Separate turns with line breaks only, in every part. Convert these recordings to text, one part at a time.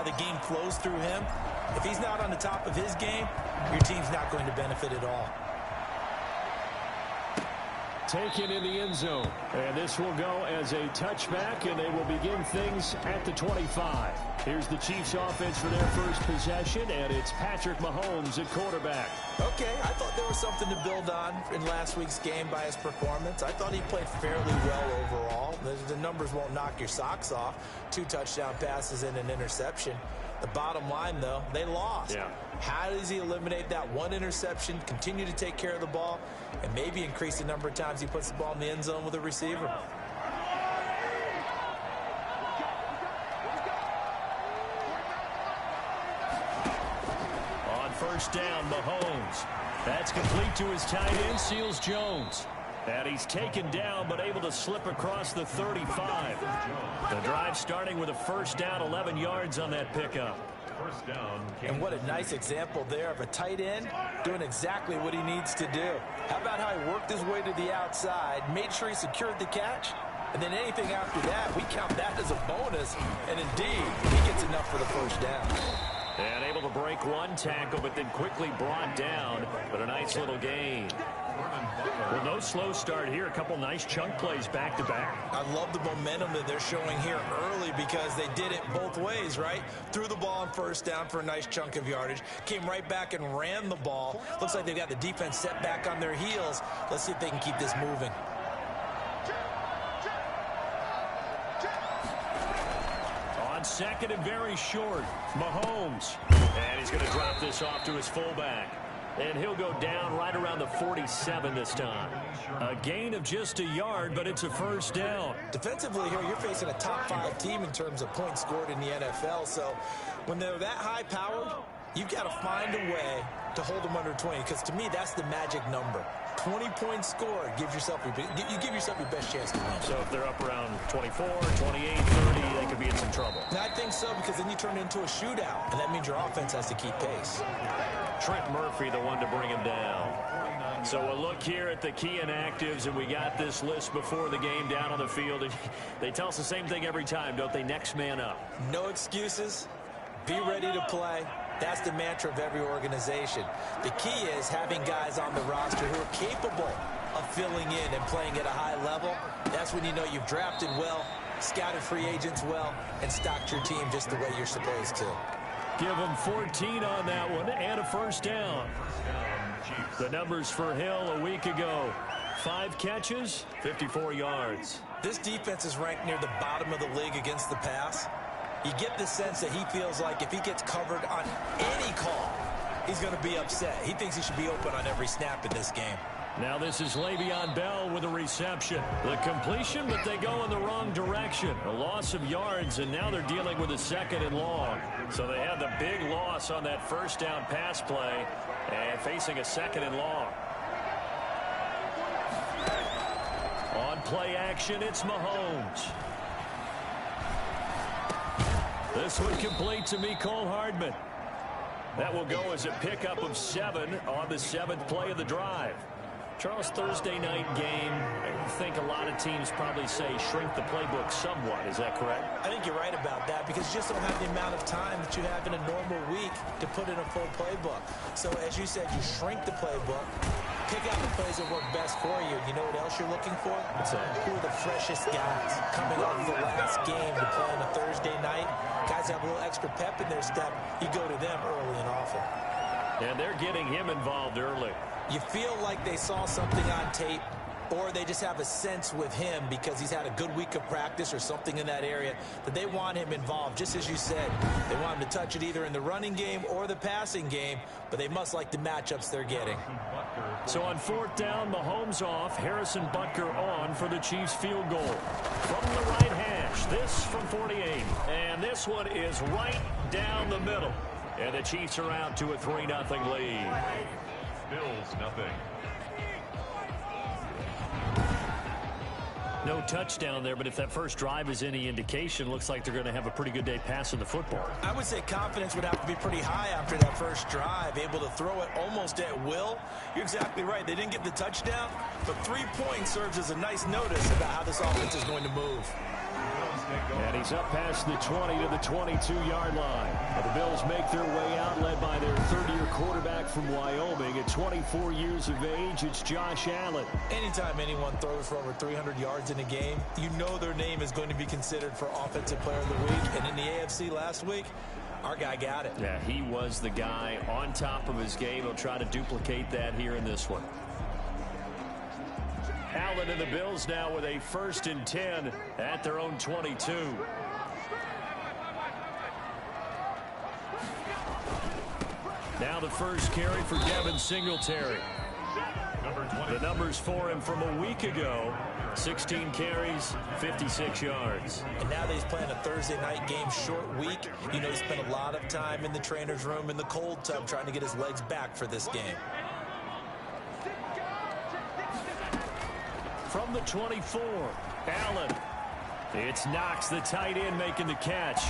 the game flows through him. If he's not on the top of his game, your team's not going to benefit at all.
Taken in the end zone. And this will go as a touchback, and they will begin things at the 25. Here's the Chiefs offense for their first possession, and it's Patrick Mahomes at quarterback.
Okay, I thought there was something to build on in last week's game by his performance. I thought he played fairly well overall. The numbers won't knock your socks off. 2 touchdown passes and an interception. The bottom line, though, they lost.
Yeah.
How does he eliminate that 1 interception, continue to take care of the ball, and maybe increase the number of times he puts the ball in the end zone with a receiver?
On first down, Mahomes. That's complete to his tight end, Seals Jones. And he's taken down, but able to slip across the 35. The drive starting with a first down, 11 yards on that pickup.
And what a nice example there of a tight end doing exactly what he needs to do. How about how he worked his way to the outside, made sure he secured the catch, and then anything after that, we count that as a bonus. And indeed, he gets enough for the first down.
And able to break 1 tackle, but then quickly brought down. But a nice little gain. Well, no slow start here. A couple nice chunk plays back-to-back.
I love the momentum that they're showing here early because they did it both ways, right? Threw the ball on first down for a nice chunk of yardage. Came right back and ran the ball. Looks like they've got the defense set back on their heels. Let's see if they can keep this moving.
On second and very short, Mahomes. And he's going to drop this off to his fullback. And he'll go down right around the 47 this time. A gain of just a yard, but it's a first down.
Defensively here, you're facing a top 5 team in terms of points scored in the NFL. So when they're that high-powered, you've got to find a way to hold them under 20. Because to me, that's the magic number. 20 points scored gives yourself you give yourself your best chance to win.
So if they're up around 24, 28, 30, they could be in some trouble.
And I think so, because then you turn it into a shootout, and that means your offense has to keep pace.
Trent Murphy, the one to bring him down. So we'll look here at the key inactives, and we got this list before the game down on the field. And they tell us the same thing every time, don't they? Next man up.
No excuses. Be ready to play. That's the mantra of every organization. The key is having guys on the roster who are capable of filling in and playing at a high level. That's when you know you've drafted well, scouted free agents well, and stocked your team just the way you're supposed to.
Give him 14 on that one and a first down. The numbers for Hill a week ago. 5 catches, 54 yards.
This defense is ranked near the bottom of the league against the pass. You get the sense that he feels like if he gets covered on any call, he's going to be upset. He thinks he should be open on every snap in this game.
Now this is Le'Veon Bell with a reception. The completion, but they go in the wrong direction. A loss of yards, and now they're dealing with a 2nd and long. So they had the big loss on that first down pass play and facing a 2nd and long. On play action, it's Mahomes. This one complete to Mecole Hardman. That will go as a pickup of 7 on the 7th play of the drive. Charles, Thursday night game, I think a lot of teams probably say shrink the playbook somewhat. Is that correct?
I think you're right about that because you just don't have the amount of time that you have in a normal week to put in a full playbook. So as you said, you shrink the playbook, pick out the plays that work best for you. You know what else you're looking for?
What's that?
Who are the freshest guys coming off the last game to play on a Thursday night? Guys have a little extra pep in their step. You go to them early and often.
And they're getting him involved early.
You feel like they saw something on tape, or they just have a sense with him because he's had a good week of practice or something in that area that they want him involved. Just as you said, they want him to touch it either in the running game or the passing game, but they must like the matchups they're getting.
So on 4th down, Mahomes off, Harrison Butker on for the Chiefs field goal. From the right hash, this from 48. And this one is right down the middle. And the Chiefs are out to a 3-0 lead.
Bills, nothing.
No touchdown there, but if that first drive is any indication, looks like they're going to have a pretty good day passing the football.
I would say confidence would have to be pretty high after that first drive, able to throw it almost at will. You're exactly right. They didn't get the touchdown, but 3 points serves as a nice notice about how this offense is going to move.
And he's up past the 20 to the 22-yard line. Well, the Bills make their way out, led by their third-year quarterback from Wyoming. At 24 years of age, it's Josh Allen.
Anytime anyone throws for over 300 yards in a game, you know their name is going to be considered for Offensive Player of the Week. And in the AFC last week, our guy got it.
Yeah, he was the guy on top of his game. He'll try to duplicate that here in this one. Allen and the Bills now with a 1st and 10 at their own 22. Now the first carry for Devin Singletary. The numbers for him from a week ago: 16 carries, 56 yards.
And now that he's playing a Thursday night game, short week, you know he spent a lot of time in the trainer's room in the cold tub trying to get his legs back for this game.
From the 24, Allen. It's Knox, the tight end, making the catch.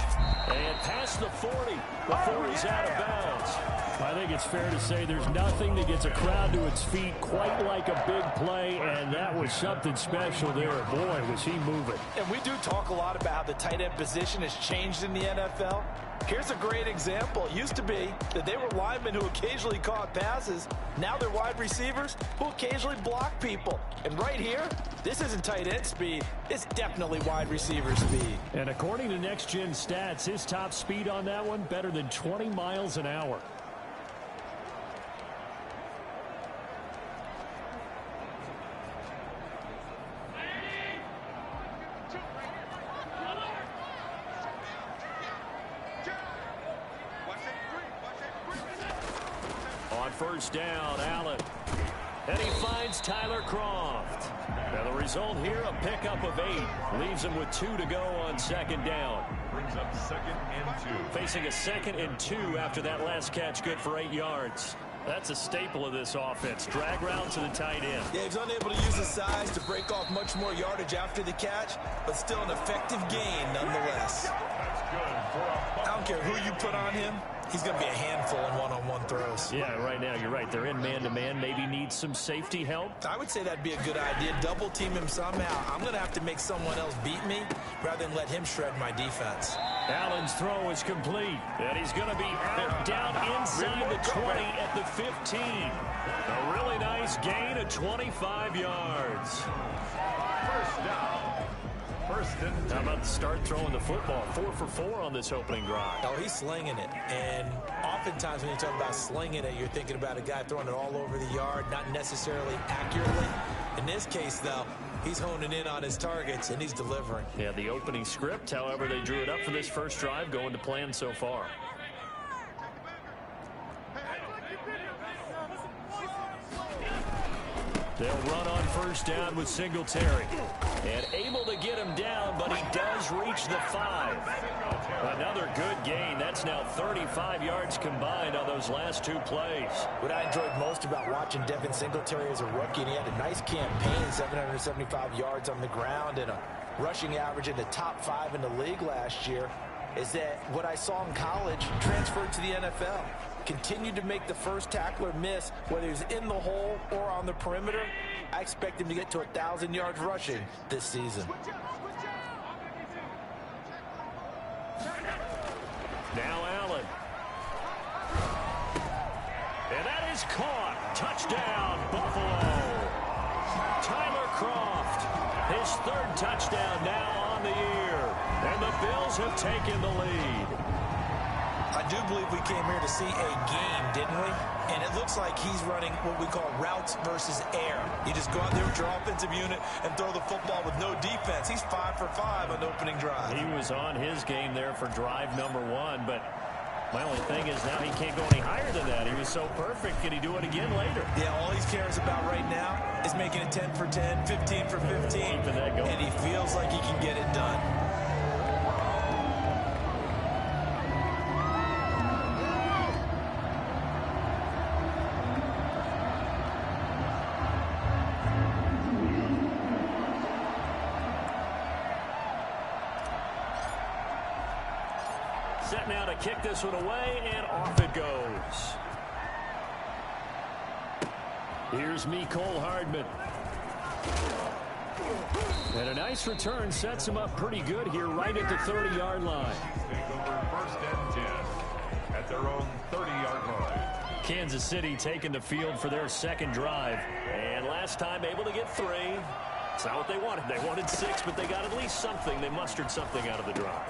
And past the 40 before he's out of bounds. I think it's fair to say there's nothing that gets a crowd to its feet quite like a big play, and that was something special there. Boy, was he moving.
And we do talk a lot about how the tight end position has changed in the NFL. Here's a great example. It used to be that they were linemen who occasionally caught passes. Now they're wide receivers who occasionally block people. And right here, this isn't tight end speed. It's definitely wide receiver speed.
And according to Next Gen Stats, his top speed on that one, better than 20 miles an hour. First down, Allen. And he finds Tyler Croft. Now the result here, a pickup of 8. Leaves him with 2 to go on 2nd down.
Brings up 2nd and 2.
Facing a 2nd and 2 after that last catch, good for 8 yards. That's a staple of this offense. Drag route to the tight end.
Yeah, he's unable to use his size to break off much more yardage after the catch, but still an effective gain nonetheless.
That's good for a
I don't care who you put on him. He's going to be a handful in one-on-one throws.
Yeah, right now, you're right. They're in man-to-man. Maybe needs some safety help.
I would say that'd be a good idea. Double team him somehow. I'm going to have to make someone else beat me rather than let him shred my defense.
Allen's throw is complete. And he's going to be out down inside the 20 at the 15. A really nice gain of 25 yards.
first down. 1st and 10.
How about to start throwing the football? 4 for 4 on this opening drive.
Oh, he's slinging it. And oftentimes when you talk about slinging it, you're thinking about a guy throwing it all over the yard, not necessarily accurately. In this case, though, he's honing in on his targets, and he's delivering.
Yeah, the opening script, however, they drew it up for this first drive, going to plan so far. They'll run on 1st down with Singletary. And able to get him down, but he does reach the 5. Another good gain. That's now 35 yards combined on those last 2 plays.
What I enjoyed most about watching Devin Singletary as a rookie, and he had a nice campaign, 775 yards on the ground and a rushing average in the top 5 in the league last year, is that what I saw in college transferred to the NFL. Continued to make the first tackler miss, whether he's in the hole or on the perimeter. I expect him to get to 1,000 yards rushing this season.
Now Allen. And that is caught. Touchdown, Buffalo. Tyler Croft, his 3rd touchdown now on the year. And the Bills have taken the lead.
I do believe we came here to see a game, didn't we? And it looks like he's running what we call routes versus air. You just go out there with your offensive unit and throw the football with no defense. He's 5 for 5 on the opening drive.
He was on his game there for drive number 1, but my only thing is now he can't go any higher than that. He was so perfect. Can he do it again later?
Yeah, all he cares about right now is making it 10 for 10, 15 for 15,
Keeping that going.
and he feels like he can get it done.
Set now to kick this one away, and off it goes. Here's Mecole Hardman. And a nice return sets him up pretty good here right at the 30-yard line.
Take over first and 10 at their own 30-yard line.
Kansas City taking the field for their second drive. And last time able to get 3. It's not what they wanted. They wanted 6, but they got at least something. They mustered something out of the drive.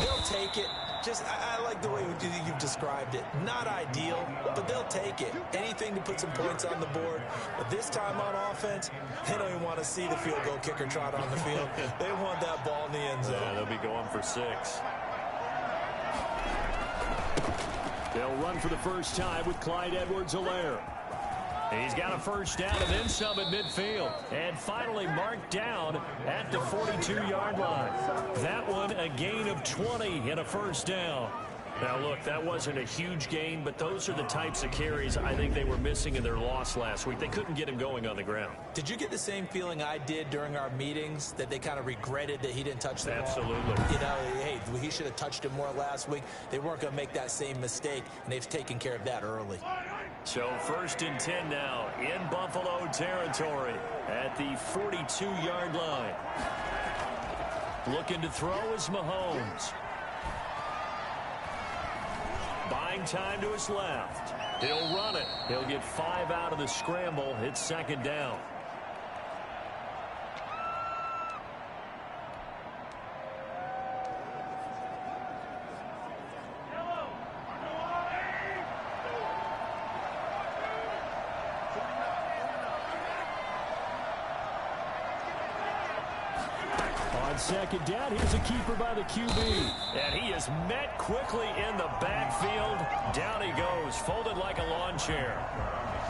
They'll take it. Just, I like the way you've described it. Not ideal, but they'll take it. Anything to put some points on the board. But this time on offense, they don't even want to see the field goal kicker trot on the field. They want that ball in the end zone.
Yeah, they'll be going for 6. They'll run for the first time with Clyde Edwards-Helaire. He's got a first down and then some at midfield. And finally marked down at the 42-yard line. That one a gain of 20 and a first down. Now, look, that wasn't a huge gain, but those are the types of carries I think they were missing in their loss last week. They couldn't get him going on the ground.
Did you get the same feeling I did during our meetings, that they kind of regretted that he didn't touch the ball?
Absolutely.
You know, hey, he should have touched it more last week. They weren't going to make that same mistake, and they've taken care of that early.
So first and 10 now in Buffalo territory at the 42-yard line. Looking to throw is Mahomes. Buying time to his left. He'll run it. He'll get 5 out of the scramble. It's second down. Second down, here's a keeper by the QB. And he is met quickly in the backfield. Down he goes, folded like a lawn chair.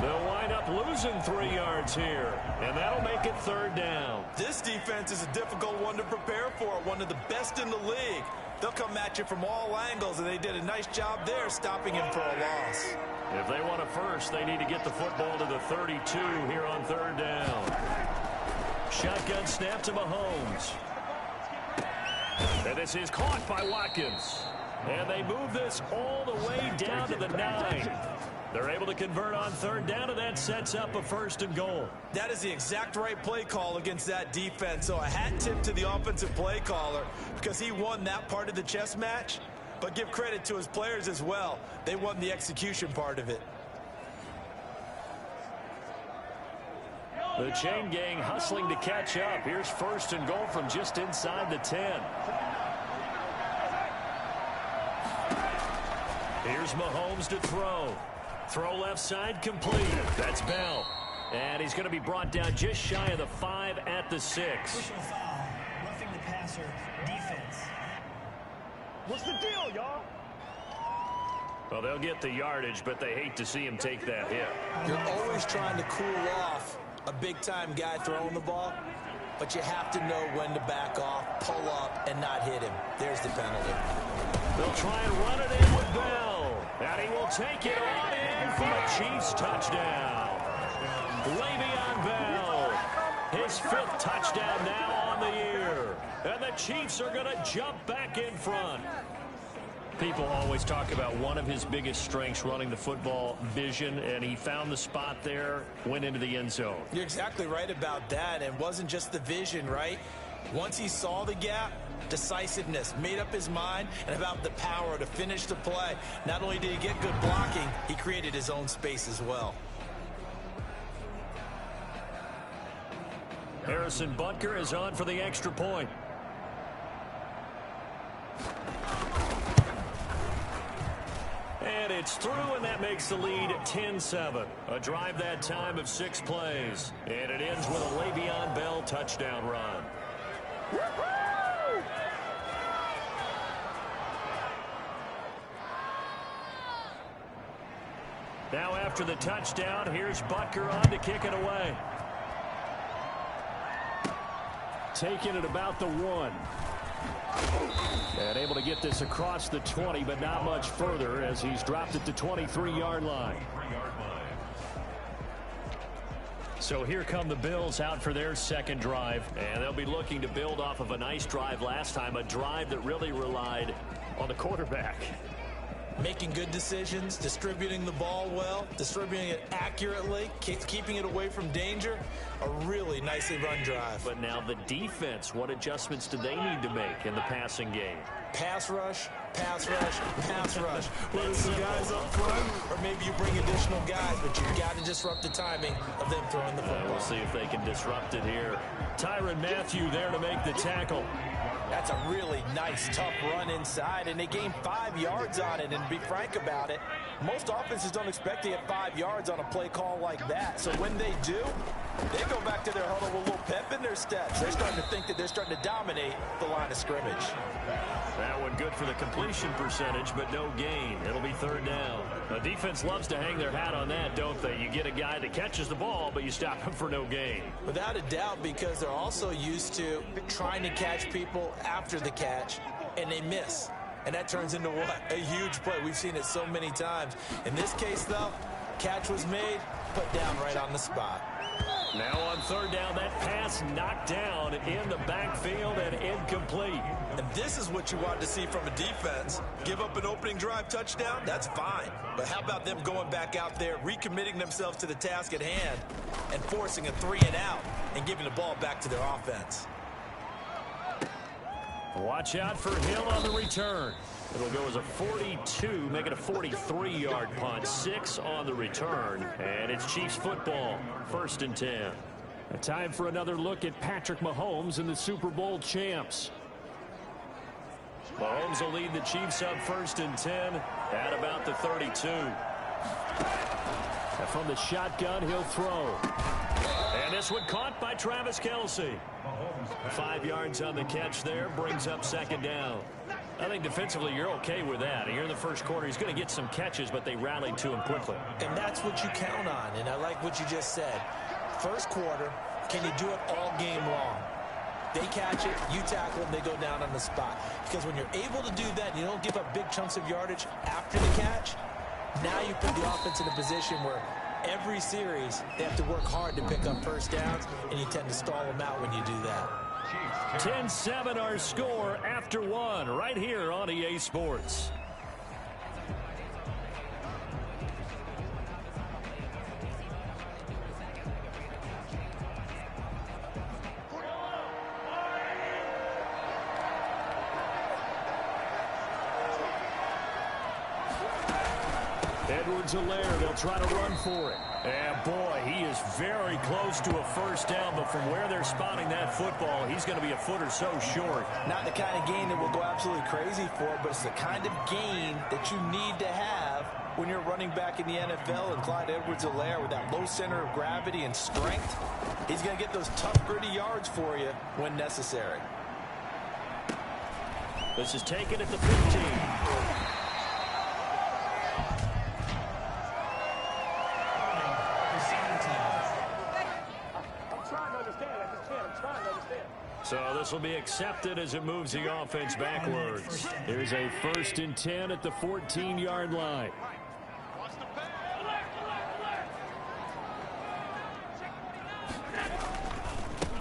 They'll wind up losing 3 yards here, and that'll make it third down.
This defense is a difficult one to prepare for, one of the best in the league. They'll come at you from all angles, and they did a nice job there stopping him for a loss.
If they want a first, they need to get the football to the 32 here on third down. Shotgun snap to Mahomes. And this is caught by Watkins. And they move this all the way down to the 9. They're able to convert on third down, and that sets up a first and goal.
That is the exact right play call against that defense. So a hat tip to the offensive play caller because he won that part of the chess match. But give credit to his players as well. They won the execution part of it.
The chain gang hustling to catch up. Here's first and goal from just inside the 10. Here's Mahomes to throw. Throw left side complete. That's Bell. And he's going to be brought down just shy of the 5 at the 6.
Personal foul. Roughing the passer. Defense.
What's the deal, y'all?
Well, they'll get the yardage, but they hate to see him take that hit.
You're always trying to cool off a big-time guy throwing the ball, but you have to know when to back off, pull up, and not hit him. There's the penalty.
They'll try and run it in with Bell. And he will take it on in for a Chiefs touchdown. Le'Veon Bell, his 5th touchdown now on the year. And the Chiefs are going to jump back in front. People always talk about one of his biggest strengths, running the football, vision, and he found the spot there, went into the end zone.
You're exactly right about that. And it wasn't just the vision, right? Once he saw the gap, decisiveness, made up his mind, and about the power to finish the play. Not only did he get good blocking, he created his own space as well.
Harrison Butker is on for the extra point. And it's through, and that makes the lead 10-7. A drive that time of 6 plays. And it ends with a Le'Veon Bell touchdown run. Now after the touchdown, here's Butker on to kick it away. Taking it about the 1. And able to get this across the 20, but not much further as he's dropped at the 23-yard line. So here come the Bills out for their second drive, and they'll be looking to build off of a nice drive last time, a drive that really relied on the quarterback.
making good decisions, distributing the ball well, distributing it accurately, keeping it away from danger. A really nicely run drive.
But now the defense, what adjustments do they need to make in the passing game?
Pass rush, pass rush, pass rush. Whether some guys up front, or maybe you bring additional guys, but you've got to disrupt the timing of them throwing the football.
We'll see if they can disrupt it here. Tyrann Mathieu there to make the tackle.
That's a really nice, tough run inside, and they gained 5 yards on it. And to be frank about it, most offenses don't expect to get 5 yards on a play call like that. So when they do, they go back to their huddle with a little pep in their steps. They're starting to think that they're starting to dominate the line of scrimmage.
That one good for the completion percentage, but no gain. It'll be third down. The defense loves to hang their hat on that, don't they? You get a guy that catches the ball, but you stop him for no gain.
Without a doubt, because they're also used to trying to catch people after the catch, and they miss. And that turns into what? A huge play. We've seen it so many times. In this case, though, catch was made, put down right on the spot.
Now on third down, that pass knocked down in the backfield and incomplete.
And this is what you want to see from a defense. Give up an opening drive touchdown, that's fine. But how about them going back out there, recommitting themselves to the task at hand, and forcing a 3 and out, and giving the ball back to their offense.
Watch out for Hill on the return. It'll go as a 42, make it a 43-yard punt. 6 on the return, and it's Chiefs football. 1st and 10. A time for another look at Patrick Mahomes and the Super Bowl champs. Mahomes will lead the Chiefs up 1st and 10 at about the 32. And from the shotgun, he'll throw. And this one caught by Travis Kelce. 5 yards on the catch there, brings up 2nd down. I think defensively you're okay with that. Here in the first quarter, he's going to get some catches, but they rallied to him quickly.
And that's what you count on, and I like what you just said. First quarter, can you do it all game long? They catch it, you tackle them, they go down on the spot. Because when you're able to do that, you don't give up big chunks of yardage after the catch, now you put the offense in a position where every series they have to work hard to pick up first downs, and you tend to stall them out when you do that.
10-7 our score after 1 right here on EA Sports. Edwards-Helaire, they'll try to run for it. And boy, he is very close to a first down, but from where they're spotting that football, he's going to be a foot or so short.
Not the kind of gain that we'll go absolutely crazy for, but it's the kind of gain that you need to have when you're running back in the NFL. And Clyde Edwards-Helaire, with that low center of gravity and strength, he's going to get those tough, gritty yards for you when necessary.
This is taken at the 15. So this will be accepted as it moves the offense backwards. Here's a 1st and 10 at the 14-yard line.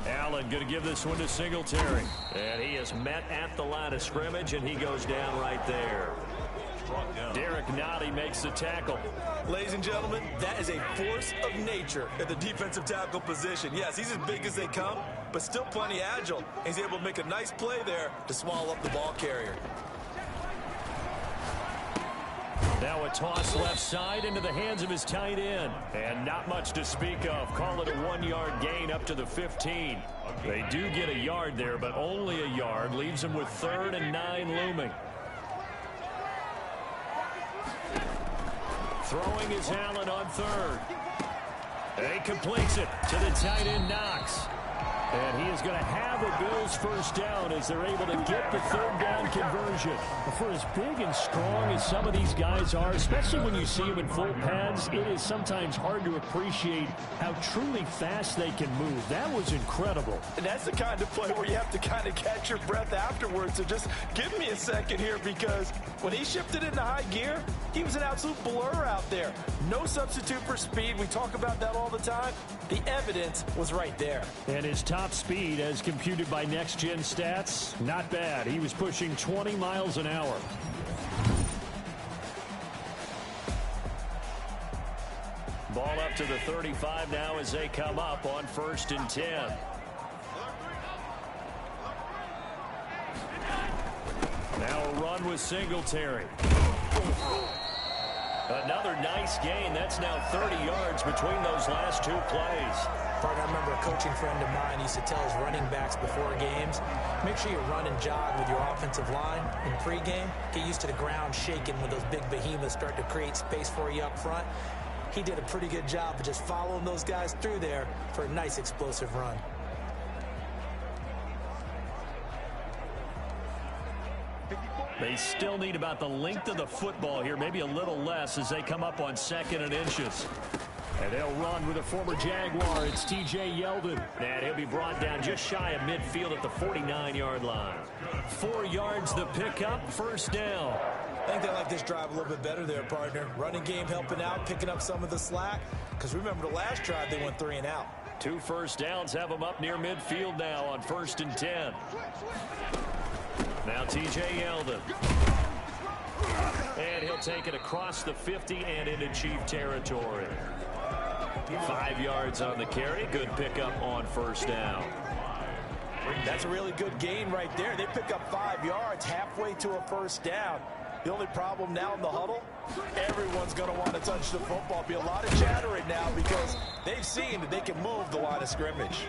Allen going to give this one to Singletary. And he is met at the line of scrimmage, and he goes down right there. Derek Nottie makes the tackle.
Ladies and gentlemen, that is a force of nature at the defensive tackle position. Yes, he's as big as they come, but still plenty agile. He's able to make a nice play there to swallow up the ball carrier.
Now a toss left side into the hands of his tight end. And not much to speak of. Call it a 1-yard gain up to the 15. They do get a yard there, but only a yard. Leaves them with 3rd and 9 looming. Throwing is Allen on 3rd. And he completes it to the tight end Knox. And he is going to have a Bills first down as they're able to get the 3rd down conversion. For as big and strong as some of these guys are, especially when you see them in full pads, it is sometimes hard to appreciate how truly fast they can move. That was incredible.
And that's the kind of play where you have to kind of catch your breath afterwards. So just give me a second here, because when he shifted into high gear, he was an absolute blur out there. No substitute for speed. We talk about that all the time. The evidence was right there.
And his top speed, as computed by Next Gen Stats, not bad. He was pushing 20 miles an hour. off to the 35 now as they come up on 1st and 10. Now a run with Singletary. Another nice gain. That's now 30 yards between those last two plays.
Partner, I remember a coaching friend of mine used to tell his running backs before games, make sure you run and jog with your offensive line in pregame. Get used to the ground shaking when those big behemoths start to create space for you up front. He did a pretty good job of just following those guys through there for a nice explosive run.
They still need about the length of the football here, maybe a little less as they come up on 2nd and inches. And they'll run with a former Jaguar. It's T.J. Yeldon. And he'll be brought down just shy of midfield at the 49-yard line. 4 yards the pickup, 1st down.
I think they like this drive a little bit better there, partner. Running game helping out, picking up some of the slack. Because remember the last drive, they went 3 and out.
2 first downs have them up near midfield now on 1st and 10. Now T.J. Yeldon. And he'll take it across the 50 and into Chief territory. 5 yards on the carry. Good pickup on 1st down.
That's a really good gain right there. They pick up 5 yards halfway to a 1st down. The only problem now in the huddle, everyone's going to want to touch the football. Be a lot of chattering now because they've seen that they can move the line of scrimmage.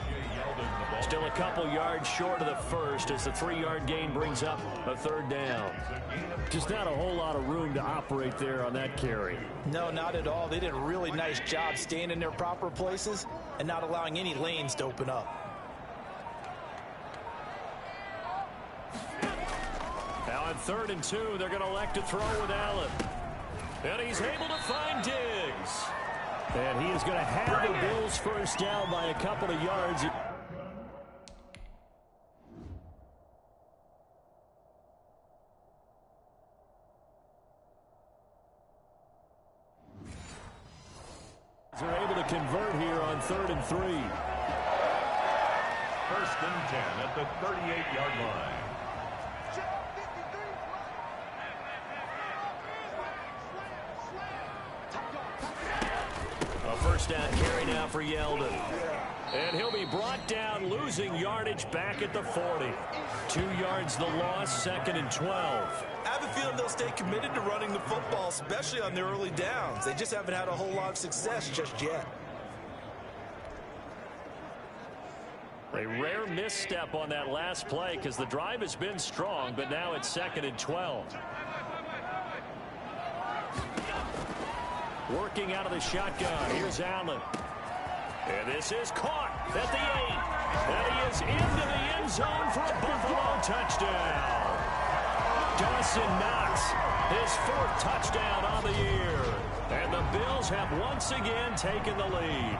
Still a couple yards short of the 1st as the 3-yard gain brings up a 3rd down. Just not a whole lot of room to operate there on that carry.
No, not at all. They did a really nice job staying in their proper places and not allowing any lanes to open up.
Now on 3rd and 2, they're going to elect to throw with Allen. And he's able to find Diggs. And he is going to have the Bills 1st down by a couple of yards. They're able to convert here on 3rd and 3.
1st and 10 at the 38-yard line.
A 1st down carry now for Yeldon. And he'll be brought down, losing yardage back at the 40. 2 yards the loss, 2nd and 12.
I have a feeling they'll stay committed to running the football, especially on their early downs. They just haven't had a whole lot of success just yet.
A rare misstep on that last play because the drive has been strong, but now it's 2nd and 12. Working out of the shotgun. Here's Allen. And this is caught at the 8. And he is into the end zone for a Buffalo touchdown. Dawson Knox, his 4th touchdown on the year. And the Bills have once again taken the lead.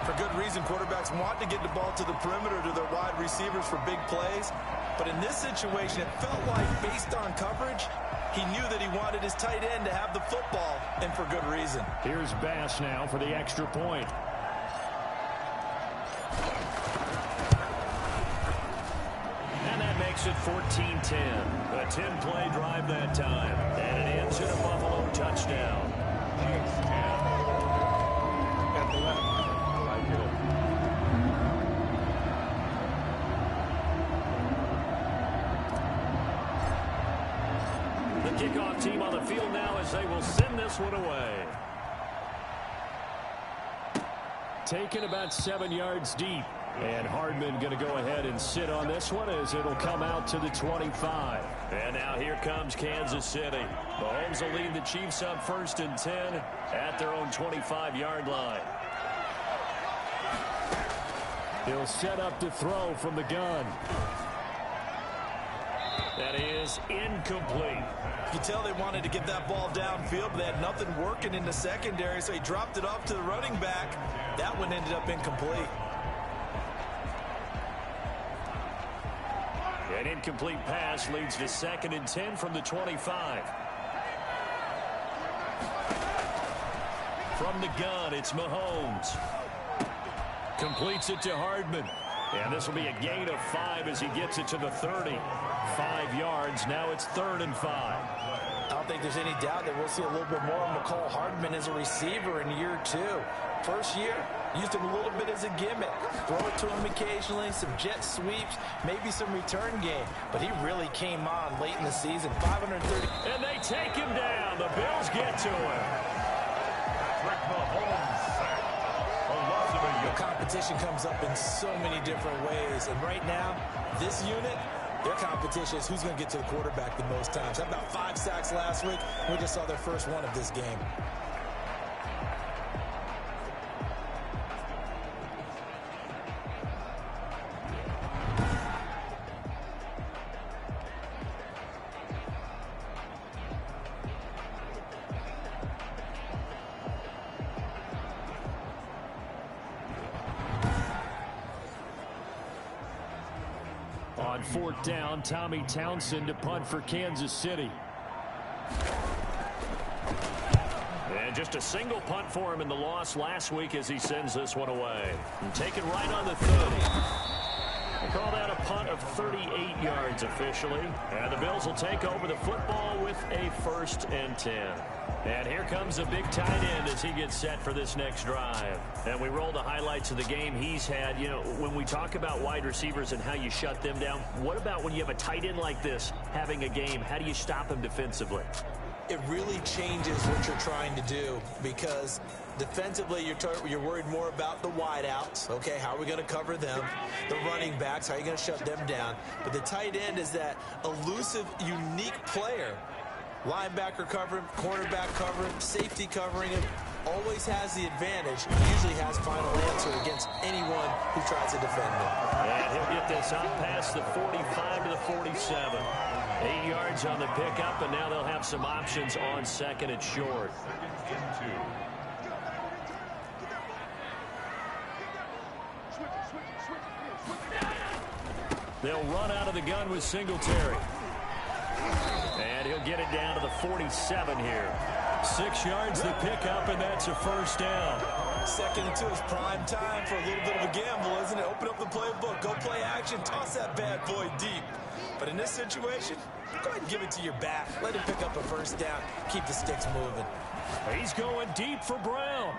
For good reason, quarterbacks want to get the ball to the perimeter to their wide receivers for big plays. But in this situation, it felt like, based on coverage, he knew that he wanted his tight end to have the football, and for good reason.
Here's Bass now for the extra point. And that makes it 14-10. A 10-play drive that time. And it ends in a Buffalo touchdown.
At the left.
The kickoff team on the field now as they will send this one away. Taken about 7 yards deep. And Hardman going to go ahead and sit on this one as it'll come out to the 25. And now here comes Kansas City. Mahomes will lead the Chiefs up 1st and 10 at their own 25-yard line. He'll set up to throw from the gun. That is incomplete.
You can tell they wanted to get that ball downfield, but they had nothing working in the secondary, so he dropped it off to the running back. That one ended up incomplete.
An incomplete pass leads to 2nd and 10 from the 25. From the gun, it's Mahomes. Completes it to Hardman. And this will be a gain of 5 as he gets it to the 30. 5 yards. Now it's 3rd and 5.
I don't think there's any doubt that we'll see a little bit more of McCole Hardman as a receiver in year 2. First year, used him a little bit as a gimmick. Throw it to him occasionally, some jet sweeps, maybe some return game. But he really came on late in the season. 530.
And they take him down. The Bills get to him.
The competition comes up in so many different ways. And right now, this unit, their competition is who's going to get to the quarterback the most times. Had about 5 sacks last week. We just saw their first one of this game.
On 4th down, Tommy Townsend to punt for Kansas City. And just a single punt for him in the loss last week as he sends this one away. And taken right on the 30. They call that a punt of 38 yards officially. And the Bills will take over the football with a 1st and 10. And here comes a big tight end as he gets set for this next drive. And we roll the highlights of the game he's had. You know, when we talk about wide receivers and how you shut them down, what about when you have a tight end like this having a game? How do you stop him defensively?
It really changes what you're trying to do because defensively you're worried more about the wideouts. Okay, how are we going to cover them? The running backs, how are you going to shut them down? But the tight end is that elusive, unique player. Linebacker covering, cornerback covering, safety covering him. Always has the advantage. Usually has final answer against anyone who tries to defend him.
And he'll get this up past the 45 to the 47. 8 yards on the pickup, and now they'll have some options on 2nd and short. They'll run out of the gun with Singletary. And he'll get it down to the 47 here. 6 yards the pickup, and that's a 1st down.
2nd and 2 is prime time for a little bit of a gamble, isn't it? Open up the playbook, go play action, toss that bad boy deep. But in this situation, go ahead and give it to your back. Let him pick up a 1st down. Keep the sticks moving.
He's going deep for Brown.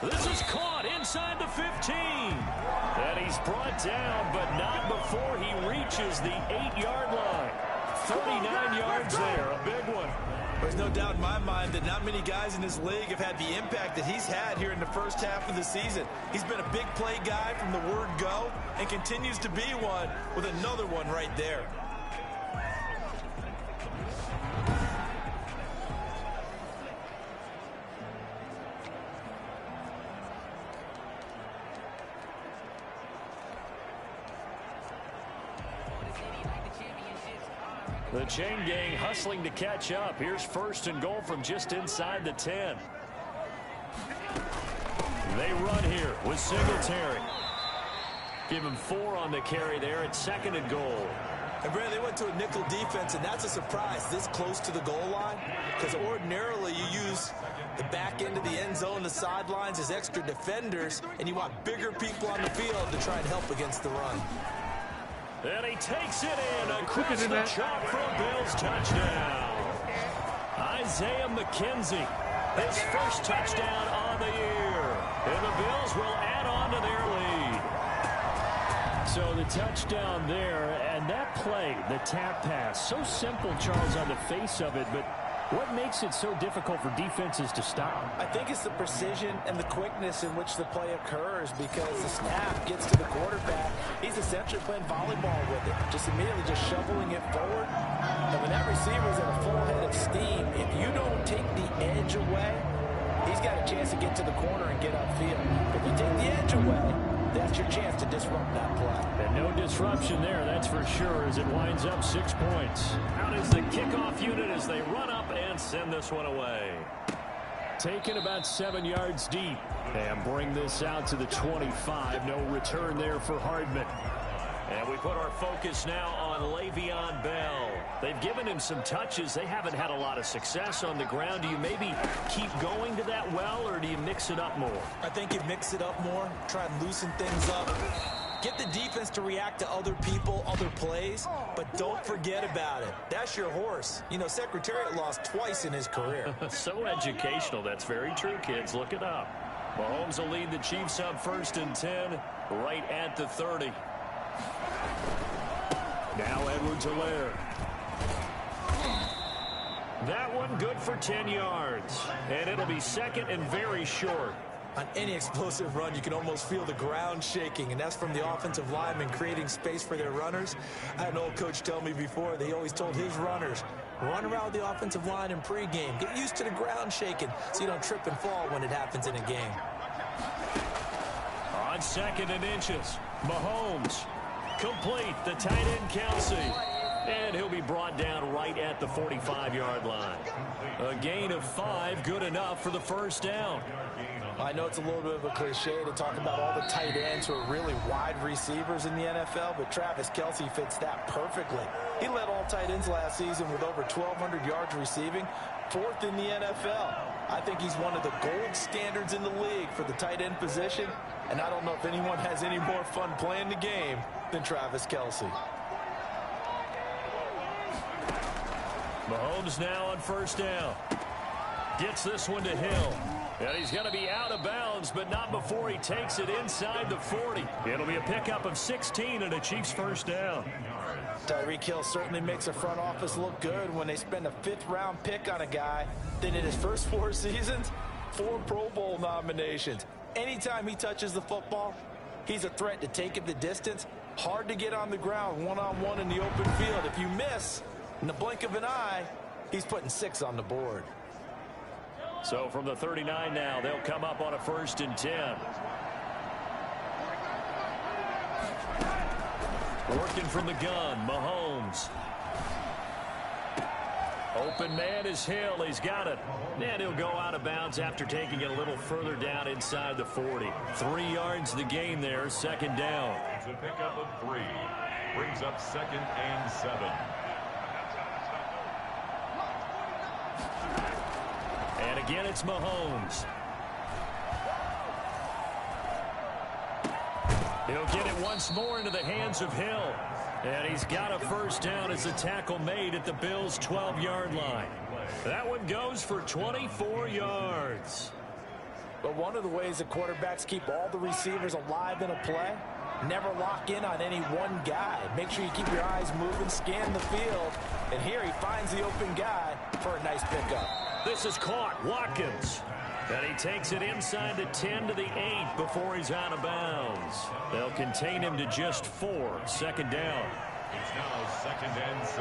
This is caught inside the 15. And he's brought down, but not before he reaches the 8-yard line. 39 yards there, a big one.
There's no doubt in my mind that not many guys in this league have had the impact that he's had here in the first half of the season. He's been a big play guy from the word go and continues to be one with another one right there.
The chain gang hustling to catch up. Here's 1st and goal from just inside the 10. They run here with Singletary. Give him 4 on the carry there at 2nd and goal.
And Brad, they went to a nickel defense, and that's a surprise this close to the goal line because ordinarily you use the back end of the end zone, the sidelines as extra defenders, and you want bigger people on the field to try and help against the run.
And he takes it in across the chop for a Bills touchdown. Isaiah McKenzie, his 1st touchdown on the year. And the Bills will add on to their lead. So the touchdown there, and that play, the tap pass, so simple, Charles, on the face of it, but what makes it so difficult for defenses to stop?
I think it's the precision and the quickness in which the play occurs because the snap gets to the quarterback. He's essentially playing volleyball with it, just immediately just shoveling it forward. And when that receiver's at a full head of steam, if you don't take the edge away, he's got a chance to get to the corner and get upfield. If you take the edge away, that's your chance to disrupt that play.
And no disruption there, that's for sure, as it winds up 6 points. Out is the kickoff unit as they run up and send this one away. Taken about 7 yards deep. And bring this out to the 25. No return there for Hardman. And we put our focus now on Le'Veon Bell. They've given him some touches. They haven't had a lot of success on the ground. Do you maybe keep going to that well, or do you mix it up more?
I think you mix it up more, try and loosen things up. Get the defense to react to other people, other plays, but don't forget about it. That's your horse. You know, Secretariat lost twice in his career.
So educational. That's very true, kids. Look it up. Mahomes will lead the Chiefs up 1st and 10 right at the 30. Now Edwards-Helaire. That one good for 10 yards. And it'll be 2nd and very short.
On any explosive run, you can almost feel the ground shaking, and that's from the offensive linemen creating space for their runners. I had an old coach tell me before, they always told his runners, run around the offensive line in pregame. Get used to the ground shaking so you don't trip and fall when it happens in a game.
On 2nd and inches, Mahomes. Complete, the tight end Kelsey. And he'll be brought down right at the 45-yard line. A gain of 5, good enough for the 1st down.
I know it's a little bit of a cliche to talk about all the tight ends who are really wide receivers in the NFL, but Travis Kelce fits that perfectly. He led all tight ends last season with over 1,200 yards receiving, 4th in the NFL. I think he's one of the gold standards in the league for the tight end position, and I don't know if anyone has any more fun playing the game than Travis Kelce.
Mahomes now on 1st down. Gets this one to Hill. And he's going to be out of bounds, but not before he takes it inside the 40. It'll be a pickup of 16 and a Chiefs 1st down.
Tyreek Hill certainly makes the front office look good when they spend a 5th-round pick on a guy. Then in his first 4 seasons, 4 Pro Bowl nominations. Anytime he touches the football, he's a threat to take it the distance. Hard to get on the ground one-on-one in the open field. If you miss, in the blink of an eye, he's putting 6 on the board.
So from the 39 now, they'll come up on a 1st and 10. Working from the gun, Mahomes. Open man is Hill. He's got it. And he'll go out of bounds after taking it a little further down inside the 40. 3 yards the gain there, 2nd down.
It's a pickup of 3. Brings up 2nd and 7.
And again, it's Mahomes. He'll get it once more into the hands of Hill. And he's got a 1st down as a tackle made at the Bills' 12-yard line. That one goes for 24 yards.
But one of the ways that quarterbacks keep all the receivers alive in a play, never lock in on any one guy. Make sure you keep your eyes moving, scan the field. And here he finds the open guy for a nice pickup.
This is caught. Watkins. And he takes it inside the 10 to the 8 before he's out of bounds. They'll contain him to just 4. 2nd down.
It's now 2nd and 6.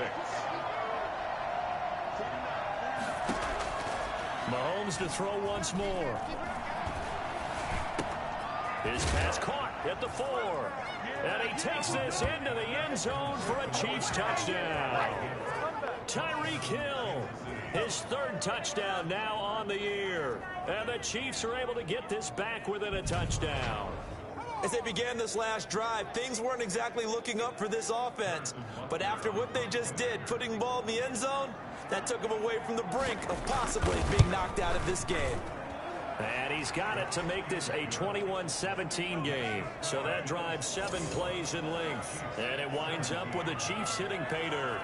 Mahomes to throw once more. His pass caught at the 4. And he takes this into the end zone for a Chiefs touchdown. Tyreek Hill. His 3rd touchdown now on the year. And the Chiefs are able to get this back within a touchdown.
As they began this last drive, things weren't exactly looking up for this offense. But after what they just did, putting the ball in the end zone, that took them away from the brink of possibly being knocked out of this game.
And he's got it to make this a 21-17 game. So that drives 7 plays in length. And it winds up with the Chiefs hitting pay dirt.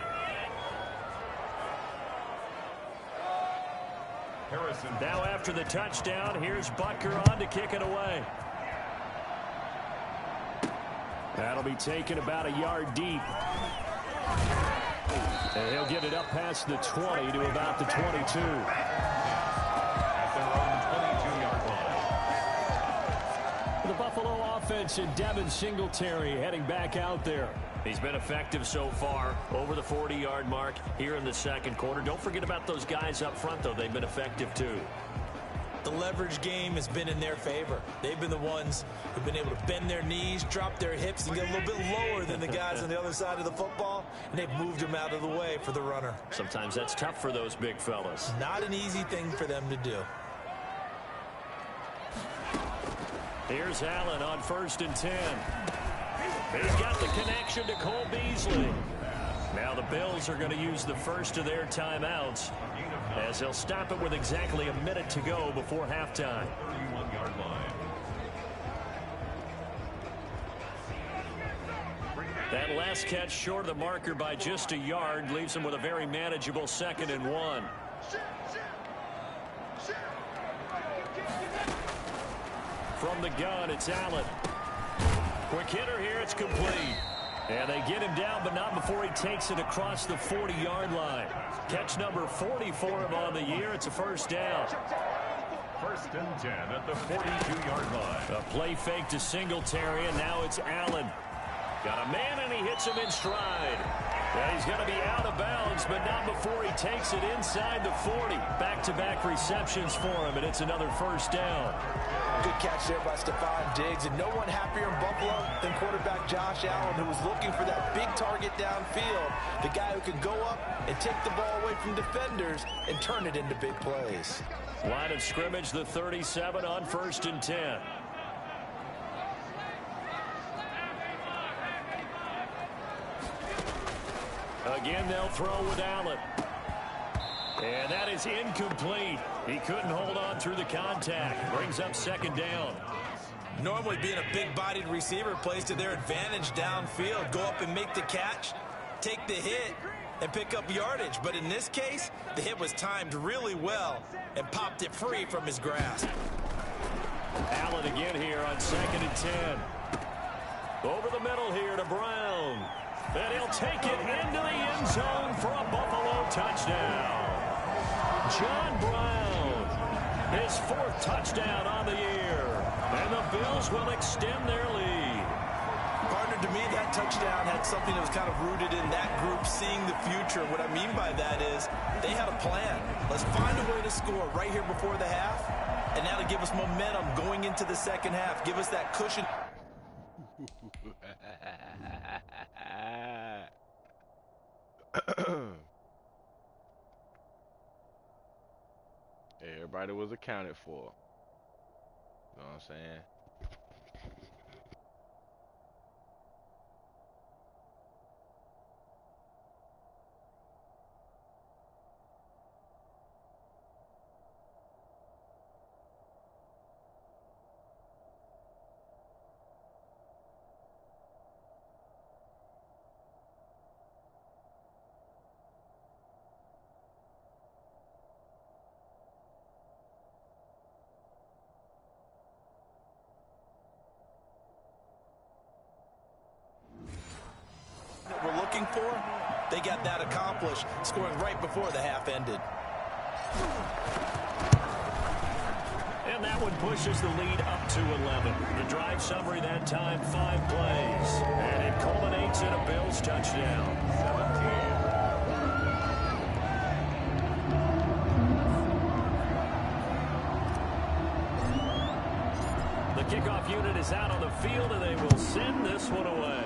Now after the touchdown, here's Butker on to kick it away. That'll be taken about a yard deep. And he'll get it up past the 20 to about the 22.
At their own 22-yard line.
The Buffalo offense and Devin Singletary heading back out there. He's been effective so far, over the 40-yard mark here in the 2nd quarter. Don't forget about those guys up front, though. They've been effective, too.
The leverage game has been in their favor. They've been the ones who've been able to bend their knees, drop their hips, and get a little bit lower than the guys on the other side of the football, and they've moved them out of the way for the runner.
Sometimes that's tough for those big fellas.
Not an easy thing for them to do.
Here's Allen on 1st and 10. He's got the connection to Cole Beasley. Now the Bills are going to use the first of their timeouts as they'll stop it with exactly a minute to go before halftime.
31-yard line.
That last catch short of the marker by just a yard leaves him with a very manageable 2nd and 1. From the gun, it's Allen. Quick hitter here, it's complete. And they get him down, but not before he takes it across the 40-yard line. Catch number 40 for him on the year. It's a first down.
1st and 10 at the 42-yard line.
A play fake to Singletary, and now it's Allen. Got a man, and he hits him in stride. And he's going to be out of bounds, but not before he takes it inside the 40. Back-to-back receptions for him, and it's another first down.
Good catch there by Stephon Diggs, and no one happier in Buffalo than quarterback Josh Allen, who was looking for that big target downfield, the guy who can go up and take the ball away from defenders and turn it into big plays.
Line of scrimmage, the 37 on 1st and 10. Again, they'll throw with Allen. And that is incomplete. He couldn't hold on through the contact. Brings up 2nd down.
Normally being a big-bodied receiver plays to their advantage downfield. Go up and make the catch, take the hit, and pick up yardage. But in this case, the hit was timed really well and popped it free from his grasp.
Allen again here on 2nd and 10. Over the middle here to Brown. And he'll take it into the end zone for a Buffalo touchdown. John Brown, his 4th touchdown on the year. And the Bills will extend their lead.
Partner, to me, that touchdown had something that was kind of rooted in that group seeing the future. What I mean by that is they had a plan. Let's find a way to score right here before the half. And now to give us momentum going into the 2nd half. Give us that cushion.
Everybody was accounted for. You know what I'm saying?
We're looking for, they got that accomplished, scoring right before the half ended.
And that one pushes the lead up to 11. The drive summary that time, 5 plays. And it culminates in a Bills touchdown. 17. The kickoff unit is out on the field, and they will send this one away.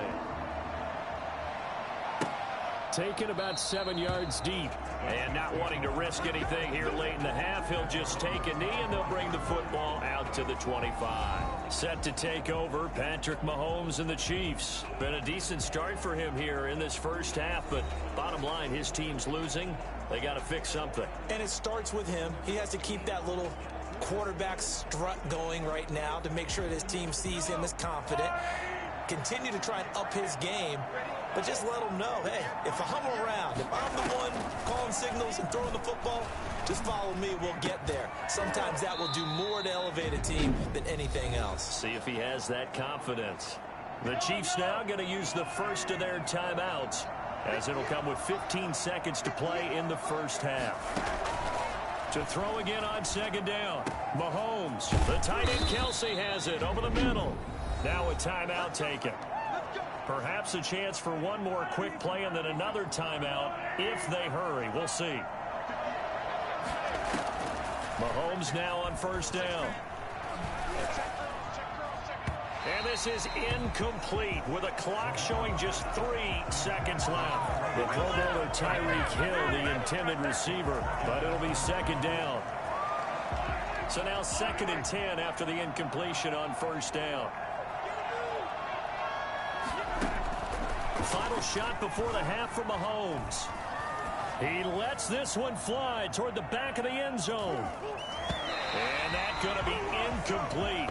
Taken about 7 yards deep. And not wanting to risk anything here late in the half, he'll just take a knee, and they'll bring the football out to the 25. Set to take over, Patrick Mahomes and the Chiefs. Been a decent start for him here in this first half, but bottom line, his team's losing. They got to fix something.
And it starts with him. He has to keep that little quarterback strut going right now to make sure that his team sees him as confident. Continue to try and up his game, but just let him know, hey, if I'm around, if I'm the one calling signals and throwing the football, just follow me, we'll get there. Sometimes that will do more to elevate a team than anything else.
See if he has that confidence. The Chiefs now going to use the first of their timeouts, as it'll come with 15 seconds to play in the first half. To throw again on 2nd down. Mahomes, the tight end Kelsey has it over the middle. Now a timeout taken. Perhaps a chance for one more quick play and then another timeout if they hurry. We'll see. Mahomes now on 1st down. And this is incomplete with a clock showing just 3 seconds left. The Pro Bowler Tyreek Hill, the intended receiver, but it'll be 2nd down. So now 2nd and 10 after the incompletion on 1st down. Final shot before the half from Mahomes. He lets this one fly toward the back of the end zone. And that's going to be incomplete.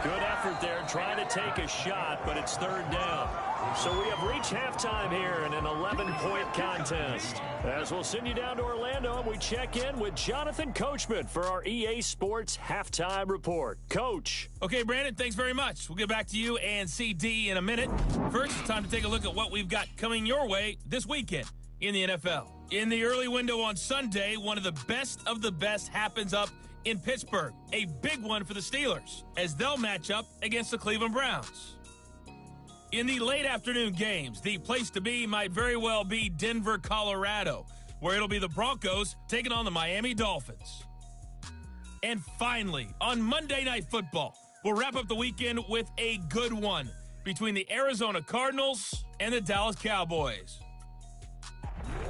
Good effort there, trying to take a shot, but it's third down. So we have reached halftime here in an 11-point contest. As we'll send you down to Orlando, and we check in with Jonathan Coachman for our EA Sports Halftime Report. Coach.
Okay, Brandon, thanks very much. We'll get back to you and CD in a minute. First, it's time to take a look at what we've got coming your way this weekend in the NFL. In the early window on Sunday, one of the best happens up in Pittsburgh. A big one for the Steelers, as they'll match up against the Cleveland Browns. In the late afternoon games, the place to be might very well be Denver, Colorado, where it'll be the Broncos taking on the Miami Dolphins. And finally, on Monday Night Football, we'll wrap up the weekend with a good one between the Arizona Cardinals and the Dallas Cowboys.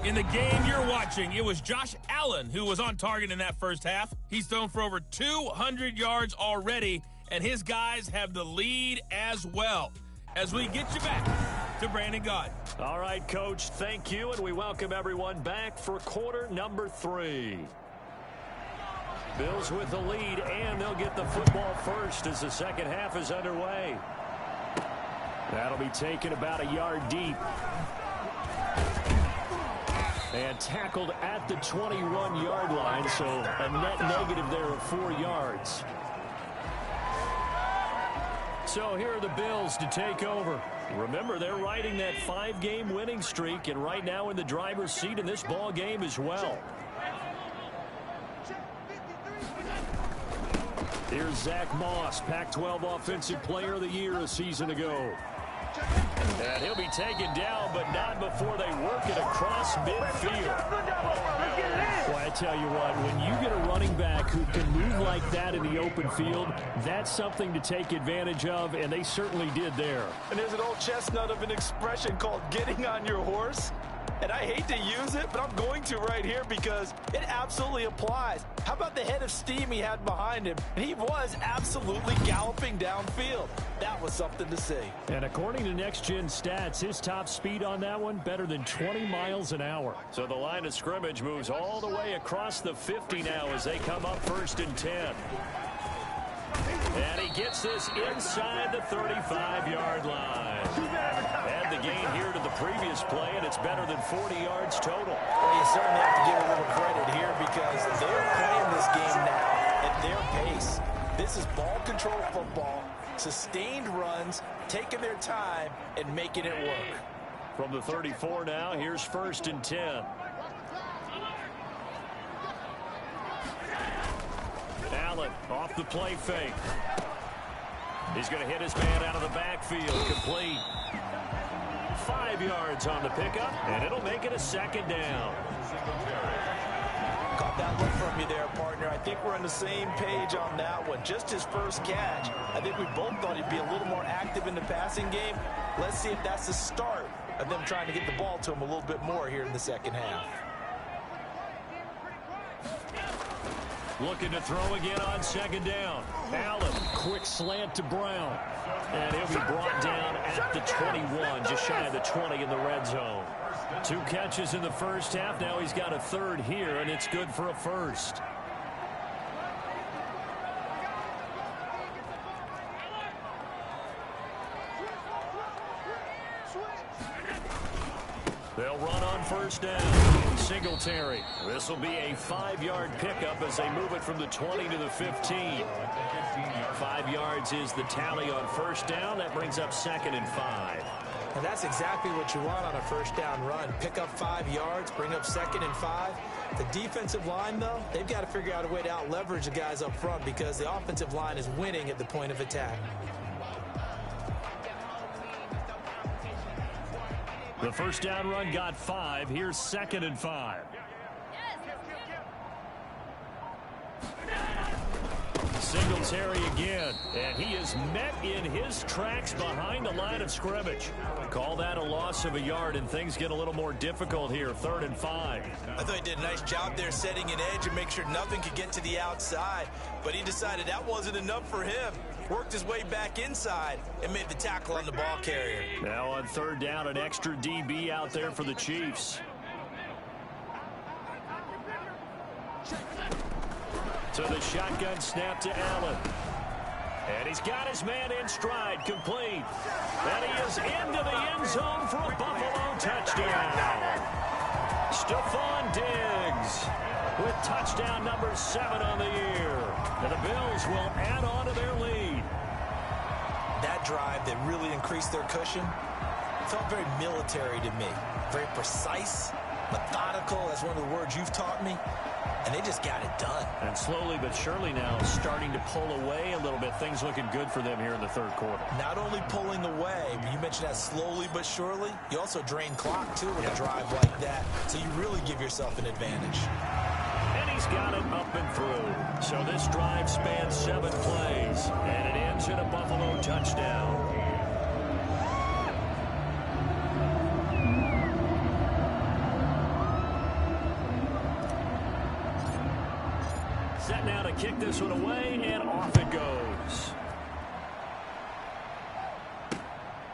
In the game you're watching, it was Josh Allen who was on target in that first half. He's thrown for over 200 yards already, and his guys have the lead as well. As we get you back to Brandon Gaudin.
All right, Coach, thank you, and we welcome everyone back for quarter number 3. Bills with the lead, and they'll get the football first as the second half is underway. That'll be taken about a yard deep. And tackled at the 21-yard line, so a net negative there of 4 yards. So here are the Bills to take over. Remember, they're riding that 5-game winning streak, and right now in the driver's seat in this ball game as well. Here's Zach Moss, Pac-12 Offensive Player of the Year a season ago. And he'll be taken down, but not before they work it across midfield. Well, I tell you what, when you get a running back who can move like that in the open field, that's something to take advantage of, and they certainly did there.
And there's an old chestnut of an expression called getting on your horse. And I hate to use it, but I'm going to right here because it absolutely applies. How about the head of steam he had behind him? He was absolutely galloping downfield. That was something to see.
And according to Next Gen Stats, his top speed on that one, better than 20 miles an hour. So the line of scrimmage moves all the way across the 50 now as they come up 1st and 10. And he gets this inside the 35-yard line. Add the gain here to the previous play, and it's better than 40 yards total.
Well, you certainly have to give a little credit here because they're playing this game now at their pace. This is ball control football, sustained runs, taking their time, and making it work.
From the 34 now, here's 1st and 10. Allen off the play fake. He's going to hit his man out of the backfield. Complete. 5 yards on the pickup, and it'll make it a 2nd down.
Caught that look from you there, partner. I think we're on the same page on that one. Just his first catch. I think we both thought he'd be a little more active in the passing game. Let's see if that's the start of them trying to get the ball to him a little bit more here in the second half.
Looking to throw again on 2nd down. Allen, quick slant to Brown. And he'll be brought down at the 21, just shy of the 20 in the red zone. 2 catches in the first half. Now he's got a 3rd here, and it's good for a 1st. They'll run on 1st down. Singletary. This will be a 5-yard pickup as they move it from the 20 to the 15. 5 yards is the tally on 1st down. That brings up 2nd and 5.
And that's exactly what you want on a 1st down run. Pick up 5 yards, bring up 2nd and 5. The defensive line, though, they've got to figure out a way to out-leverage the guys up front because the offensive line is winning at the point of attack.
The 1st down run got 5. Here's 2nd and 5. Singletary again, and he is met in his tracks behind the line of scrimmage. Call that a loss of a yard, and things get a little more difficult here. 3rd and 5.
I thought he did a nice job there setting an edge and make sure nothing could get to the outside, but he decided that wasn't enough for him. Worked his way back inside and made the tackle on the ball carrier.
Now on 3rd down, an extra DB out there for the Chiefs. So the shotgun snap to Allen. And he's got his man in stride, complete. And he is into the end zone for a Buffalo touchdown. Stephon Diggs with touchdown number 7 on the year. And the Bills will add on to their lead.
That drive that really increased their cushion felt very military to me. Very precise, methodical. That's one of the words you've taught me. And they just got it done.
And slowly but surely now starting to pull away a little bit. Things looking good for them here in the third quarter.
Not only pulling away, but you mentioned that slowly but surely. You also drain clock, too, with a drive like that. So you really give yourself an advantage.
And he's got it up and through. So this drive spans 7 plays. And it ends in a Buffalo touchdown. Set now to kick this one away, and off it goes.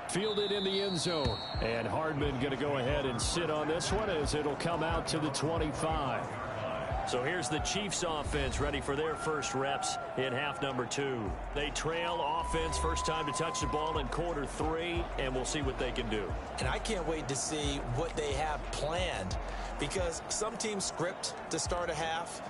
Fielded in the end zone. And Hardman going to go ahead and sit on this one as it'll come out to the 25. So here's the Chiefs offense ready for their first reps in half number 2. They trail offense, first time to touch the ball in quarter 3, and we'll see what they can do.
And I can't wait to see what they have planned, because some teams script to start a half.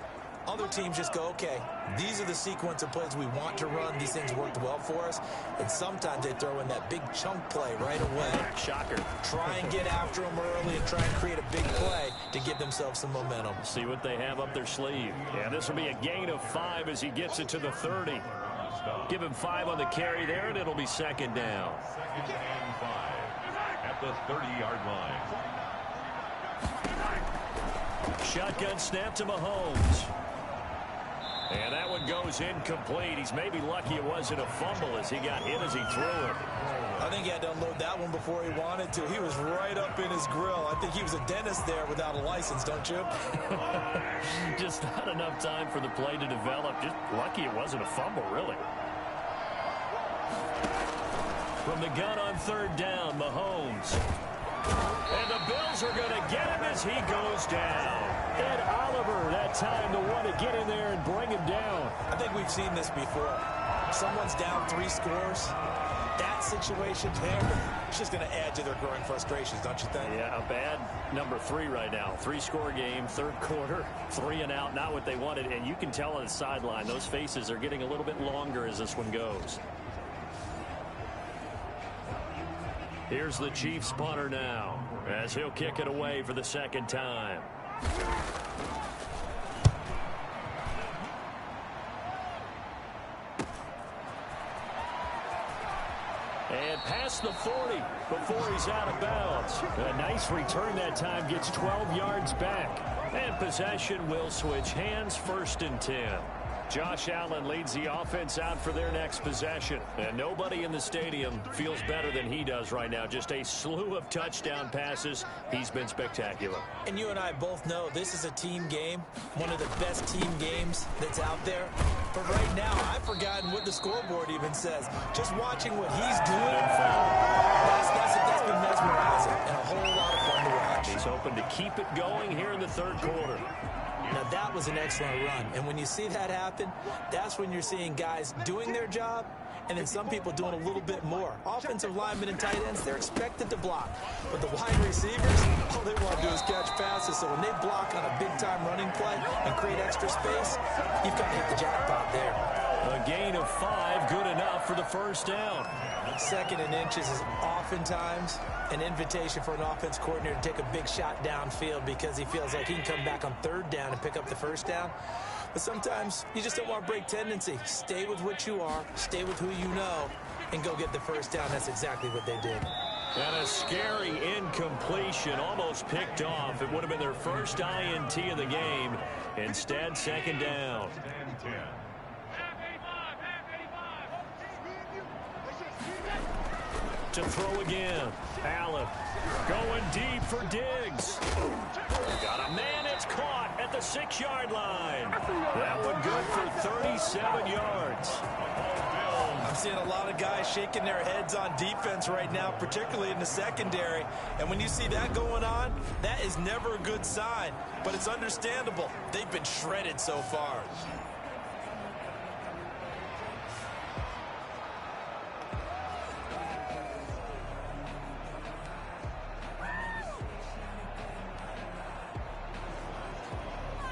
Other teams just go, okay, these are the sequence of plays we want to run. These things worked well for us. And sometimes they throw in that big chunk play right away.
Shocker.
Try and get after them early and try and create a big play to give themselves some momentum.
See what they have up their sleeve. Yeah, this will be a gain of 5 as he gets it to the 30. Give him 5 on the carry there, and it'll be second down.
Second and 5 at the 30-yard line.
Shotgun snap to Mahomes. And that one goes incomplete. He's maybe lucky it wasn't a fumble as he got hit as he threw it.
I think he had to unload that one before he wanted to. He was right up in his grill. I think he was a dentist there without a license, don't you?
Just not enough time for the play to develop. Just lucky it wasn't a fumble, really. From the gun on third down, Mahomes. And the Bills are going to get him as he goes down. Ed Oliver, that time to want to get in there and bring him down.
I think we've seen this before. Someone's down 3 scores. That situation there, it's just going to add to their growing frustrations, don't you think?
Yeah, a bad number 3 right now. 3-score game, third quarter, 3 and out, not what they wanted. And you can tell on the sideline, those faces are getting a little bit longer as this one goes. Here's the Chiefs punter now as he'll kick it away for the second time. And past the 40 before he's out of bounds. A nice return that time, gets 12 yards back. And possession will switch hands, 1st and 10. Josh Allen leads the offense out for their next possession. And nobody in the stadium feels better than he does right now. Just a slew of touchdown passes. He's been spectacular.
And you and I both know this is a team game, one of the best team games that's out there. But right now, I've forgotten what the scoreboard even says. Just watching what he's doing, that's been mesmerizing and a whole lot of fun to watch.
He's hoping to keep it going here in the third quarter.
Now, that was an excellent run. And when you see that happen, that's when you're seeing guys doing their job and then some people doing a little bit more. Offensive linemen and tight ends, they're expected to block. But the wide receivers, all they want to do is catch passes. So when they block on a big-time running play and create extra space, you've got to hit the jackpot there.
A gain of 5, good enough for the first down.
2nd and inches is oftentimes an invitation for an offense coordinator to take a big shot downfield because he feels like he can come back on 3rd down and pick up the first down. But sometimes you just don't want to break tendency. Stay with what you are, stay with who you know, and go get the first down. That's exactly what they did.
And a scary incompletion, almost picked off. It would have been their first INT of the game. Instead, 2nd down. To throw again. Allen going deep for Diggs. Got a man, it's caught at the 6-yard line. That one good for 37 yards.
I'm seeing a lot of guys shaking their heads on defense right now, particularly in the secondary. And when you see that going on, that is never a good sign. But it's understandable. They've been shredded so far.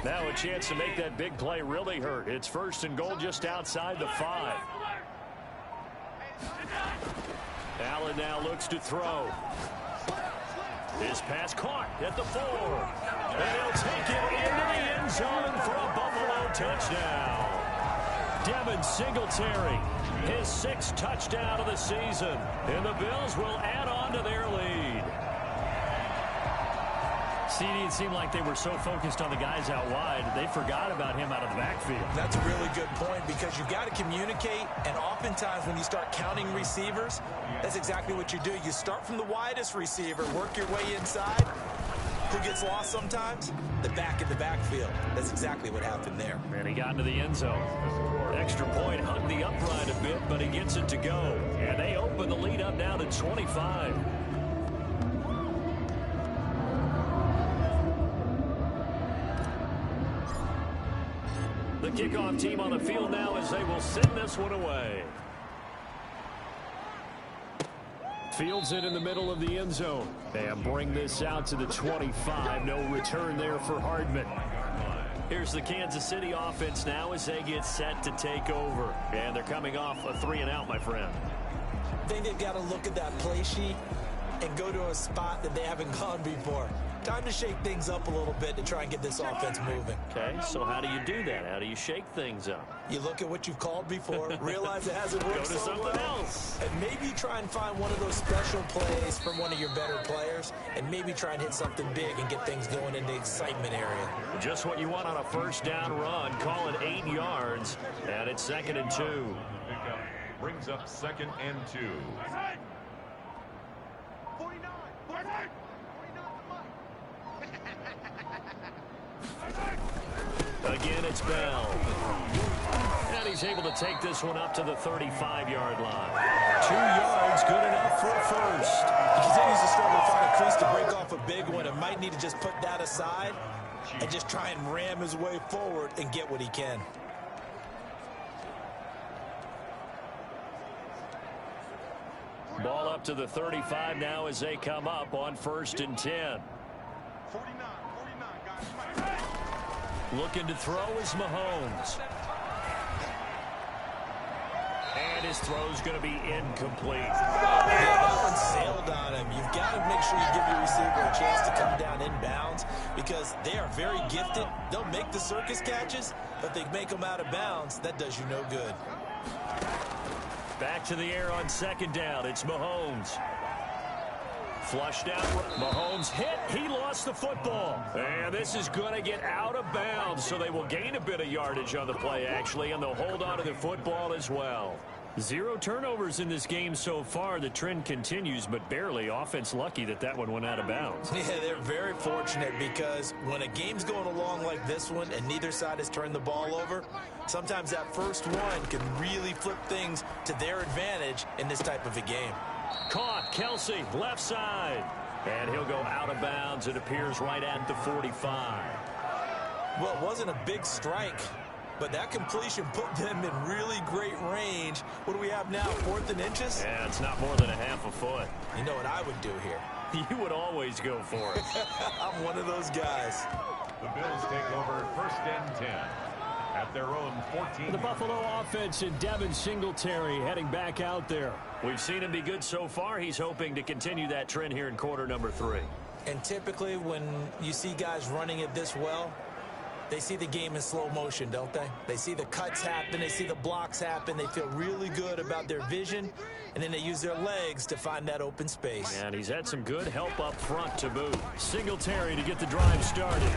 Now a chance to make that big play really hurt. It's 1st and goal just outside the 5. Allen now looks to throw. His pass caught at the 4. And he'll take it into the end zone for a Buffalo touchdown. Devin Singletary, his 6th touchdown of the season. And the Bills will add on to their lead. CD, it seemed like they were so focused on the guys out wide, they forgot about him out of the backfield.
That's a really good point because you've got to communicate, and oftentimes when you start counting receivers, that's exactly what you do. You start from the widest receiver, work your way inside. Who gets lost sometimes? The back in the backfield. That's exactly what happened there.
And he got into the end zone. Extra point, hugged the upright a bit, but he gets it to go. And they open the lead up now to 25. The kickoff team on the field now as they will send this one away. Fields it in the middle of the end zone. And bring this out to the 25. No return there for Hardman. Here's the Kansas City offense now as they get set to take over. And they're coming off a 3-and-out, my friend.
I think they've got to look at that play sheet and go to a spot that they haven't gone before. Time to shake things up a little bit to try and get this offense moving.
Okay, so how do you do that? How do you shake things up?
You look at what you've called before, realize it hasn't worked
Go to something else.
And maybe try and find one of those special plays from one of your better players, and maybe try and hit something big and get things going in the excitement area.
Just what you want on a 1st down run. Call it 8 yards, and it's 2nd and 2.
Brings up 2nd and 2.
Again, it's Bell. And he's able to take this one up to the 35-yard line. 2 yards, good enough for a 1st.
He continues to struggle to find a crease to break off a big one and might need to just put that aside and just try and ram his way forward and get what he can.
Ball up to the 35 now as they come up on 1st and 10. Looking to throw is Mahomes. And his throw's going to be incomplete.
Yeah, that one sailed on him. You've got to make sure you give your receiver a chance to come down inbounds because they are very gifted. They'll make the circus catches, but they make them out of bounds. That does you no good.
Back to the air on 2nd down. It's Mahomes. Flushed out. Mahomes hit. He lost the football. And this is going to get out of bounds, so they will gain a bit of yardage on the play, actually, and they'll hold on to the football as well. 0 turnovers in this game so far. The trend continues, but barely. Offense lucky that one went out of bounds.
Yeah, they're very fortunate because when a game's going along like this one and neither side has turned the ball over, sometimes that first one can really flip things to their advantage in this type of a game.
Caught. Kelsey, left side. And he'll go out of bounds. It appears right at the 45.
Well, it wasn't a big strike, but that completion put them in really great range. What do we have now, 4th and inches?
Yeah, it's not more than a half a foot.
You know what I would do here?
You would always go for it.
I'm one of those guys.
The Bills take over 1st and 10 at their own 14.
The Buffalo offense and Devin Singletary heading back out there. We've seen him be good so far. He's hoping to continue that trend here in quarter number 3.
And typically when you see guys running it this well, they see the game in slow motion, don't they? They see the cuts happen. They see the blocks happen. They feel really good about their vision. And then they use their legs to find that open space.
And he's had some good help up front to boot. Singletary to get the drive started.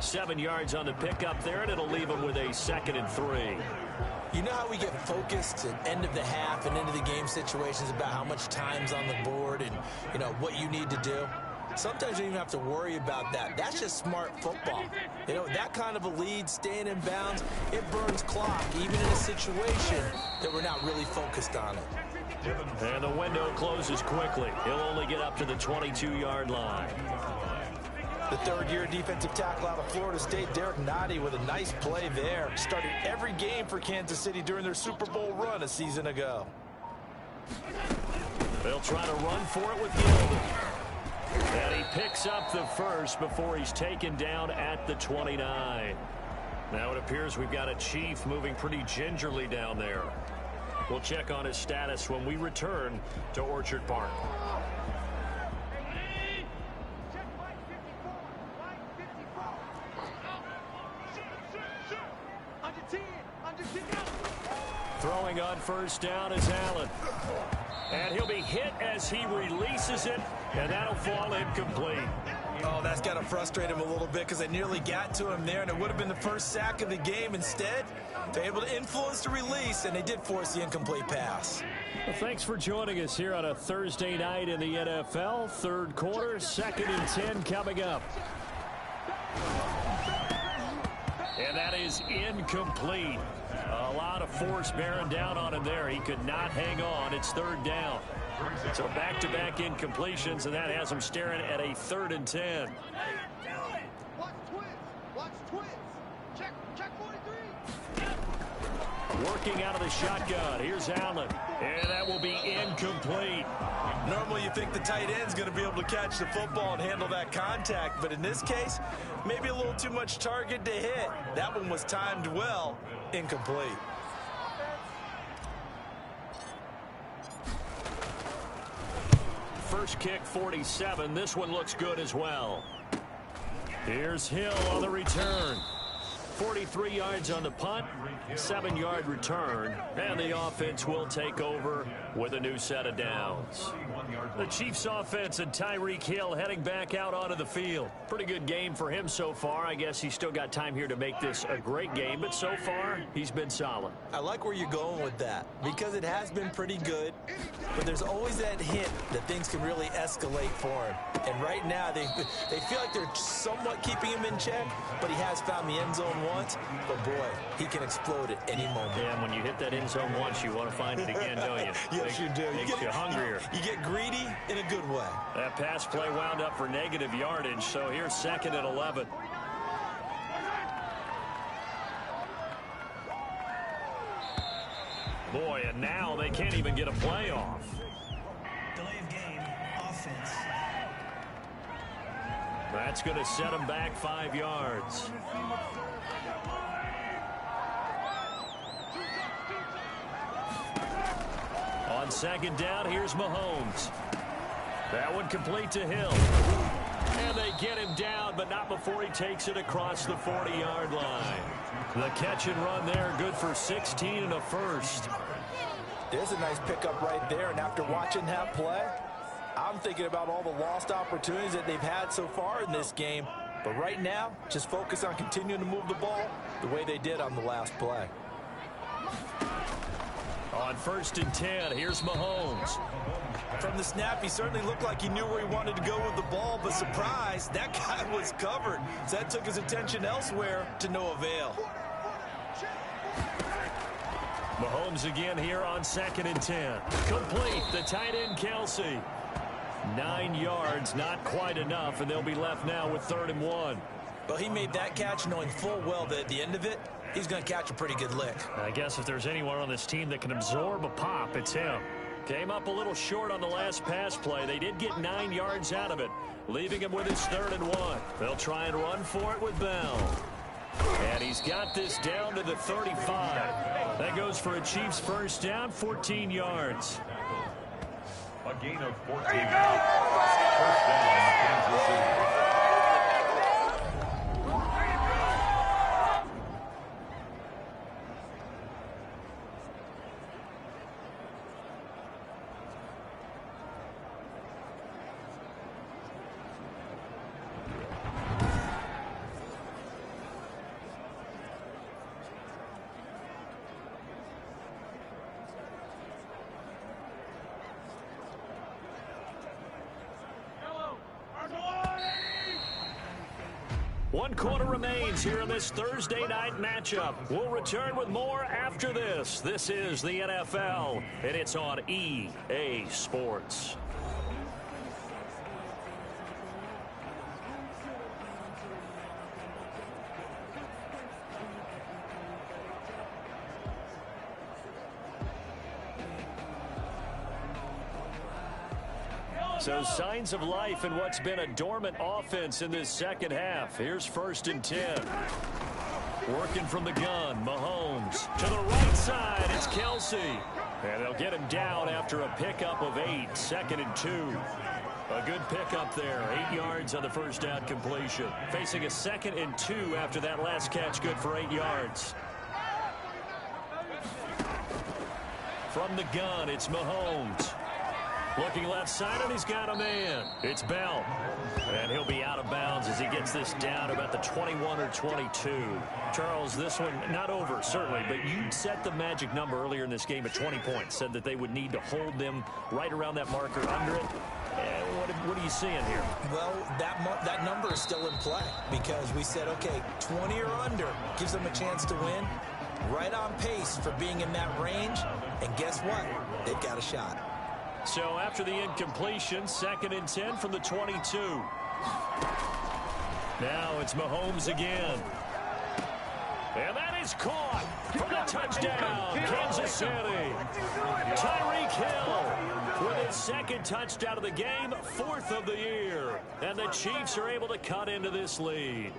7 yards on the pickup there, and it'll leave him with a 2nd and 3.
You know how we get focused at end of the half and into the game situations about how much time's on the board and, you know, what you need to do? Sometimes you don't even have to worry about that. That's just smart football. You know, that kind of a lead, staying in bounds, it burns clock, even in a situation that we're not really focused on it.
And the window closes quickly. He'll only get up to the 22-yard line.
The 3rd-year defensive tackle out of Florida State, Derek Nottie, with a nice play there. Started every game for Kansas City during their Super Bowl run a season ago.
They'll try to run for it with Gilden. And he picks up the first before he's taken down at the 29. Now it appears we've got a Chief moving pretty gingerly down there. We'll check on his status when we return to Orchard Park. Throwing on first down is Allen. And he'll be hit as he releases it, and that'll fall incomplete.
Oh, that's got to frustrate him a little bit because they nearly got to him there, and it would have been the first sack of the game. Instead, they're able to influence the release, and they did force the incomplete pass.
Well, thanks for joining us here on a Thursday night in the NFL. Third quarter, 2nd and 10 coming up. And that is incomplete. A lot of force bearing down on him there. He could not hang on. It's 3rd down. So back-to-back incompletions, and that has him staring at a 3rd and 10. Working out of the shotgun. Here's Allen. And that will be incomplete.
Normally you think the tight end's going to be able to catch the football and handle that contact, but in this case, maybe a little too much target to hit. That one was timed well. Incomplete.
First kick, 47. This one looks good as well. Here's Hill on the return. 43 yards on the punt, 7-yard return, and the offense will take over with a new set of downs. The Chiefs offense and Tyreek Hill heading back out onto the field. Pretty good game for him so far. I guess he's still got time here to make this a great game, but so far he's been solid.
I like where you're going with that because it has been pretty good, but there's always that hint that things can really escalate for him. And right now they feel like they're somewhat keeping him in check, but he has found the end zone once. But boy, he can explode at any moment.
Yeah, and when you hit that end zone once, you want to find it again, don't you?
Yes, you do.
Makes you hungrier.
You get greedy in a good way.
That pass play wound up for negative yardage, so here's 2nd and 11. Boy, and now they can't even get a play off.
Delay of game, offense.
That's going to set them back 5 yards. On 2nd down, here's Mahomes. That one complete to Hill. And they get him down, but not before he takes it across the 40-yard line. The catch and run there, good for 16 and a first.
There's a nice pickup right there, and after watching that play, I'm thinking about all the lost opportunities that they've had so far in this game. But right now, just focus on continuing to move the ball the way they did on the last play.
On 1st and 10, here's Mahomes.
From the snap, he certainly looked like he knew where he wanted to go with the ball, but surprise, that guy was covered. So that took his attention elsewhere to no avail.
Mahomes again here on 2nd and 10. Complete, the tight end Kelsey. 9 yards, not quite enough, and they'll be left now with 3rd and 1.
Well, he made that catch knowing full well that at the end of it, he's going to catch a pretty good lick.
I guess if there's anyone on this team that can absorb a pop, it's him. Came up a little short on the last pass play. They did get 9 yards out of it, leaving him with his 3rd and 1. They'll try and run for it with Bell. And he's got this down to the 35. That goes for a Chiefs first down, 14 yards.
A gain of 14. First down, Kansas City.
One quarter remains here in this Thursday night matchup. We'll return with more after this. This is the NFL, and it's on EA Sports. So signs of life in what's been a dormant offense in this second half. Here's 1st and 10. Working from the gun, Mahomes. To the right side, it's Kelsey. And they'll get him down after a pickup of 8. 2nd and 2. A good pickup there. 8 yards on the first down completion. Facing a 2nd and 2 after that last catch, good for 8 yards. From the gun, it's Mahomes. Looking left side, and he's got a man. It's Bell. And he'll be out of bounds as he gets this down about the 21 or 22. Charles, this one not over, certainly, but you set the magic number earlier in this game at 20 points. Said that they would need to hold them right around that marker under it. What are you seeing here?
Well, that number is still in play because we said, okay, 20 or under gives them a chance to win. Right on pace for being in that range. And guess what? They've got a shot.
So after the incompletion, 2nd and 10 from the 22. Now it's Mahomes again. And that is caught for the touchdown, Kansas City. Tyreek Hill with his 2nd touchdown of the game, 4th of the year. And the Chiefs are able to cut into this lead.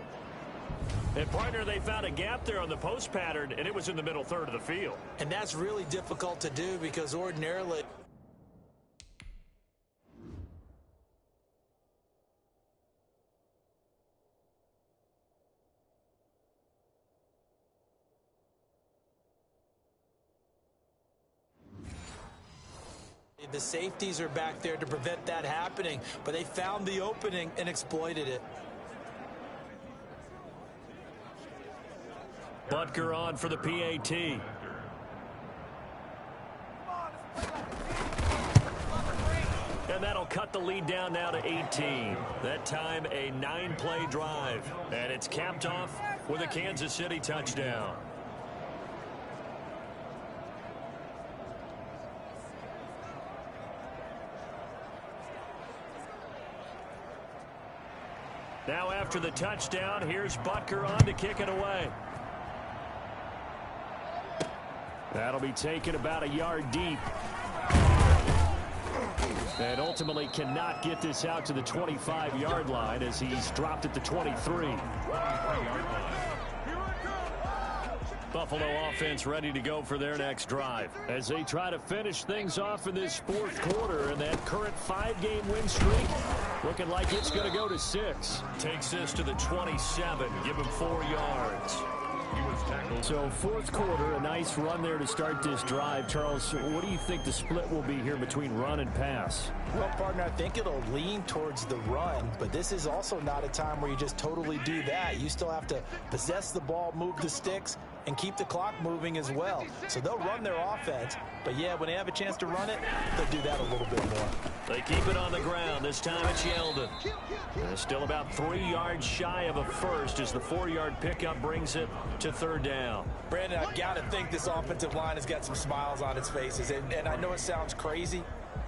And, partner, they found a gap there on the post pattern, and it was in the middle third of the field.
And that's really difficult to do because ordinarily the safeties are back there to prevent that happening, but they found the opening and exploited it.
Butker on for the PAT. And that'll cut the lead down now to 18. That time a 9-play drive. And it's capped off with a Kansas City touchdown. Now after the touchdown, here's Butker on to kick it away. That'll be taken about a yard deep. And ultimately cannot get this out to the 25-yard line as he's dropped at the 23. Buffalo offense ready to go for their next drive as they try to finish things off in this 4th quarter, and that current 5-game win streak looking like it's going to go to 6. Takes this to the 27, give him 4 yards. So 4th quarter, a nice run there to start this drive. Charles, what do you think the split will be here between run and pass?
Well, partner, I think it'll lean towards the run, but this is also not a time where you just totally do that. You still have to possess the ball, move the sticks, and keep the clock moving as well. So they'll run their offense, but yeah, when they have a chance to run it, they'll do that a little bit more.
They keep it on the ground. This time it's Yeldon. And still about 3 yards shy of a first as the 4-yard pickup brings it to 3rd down.
Brandon, I've got to think this offensive line has got some smiles on its faces, and I know it sounds crazy,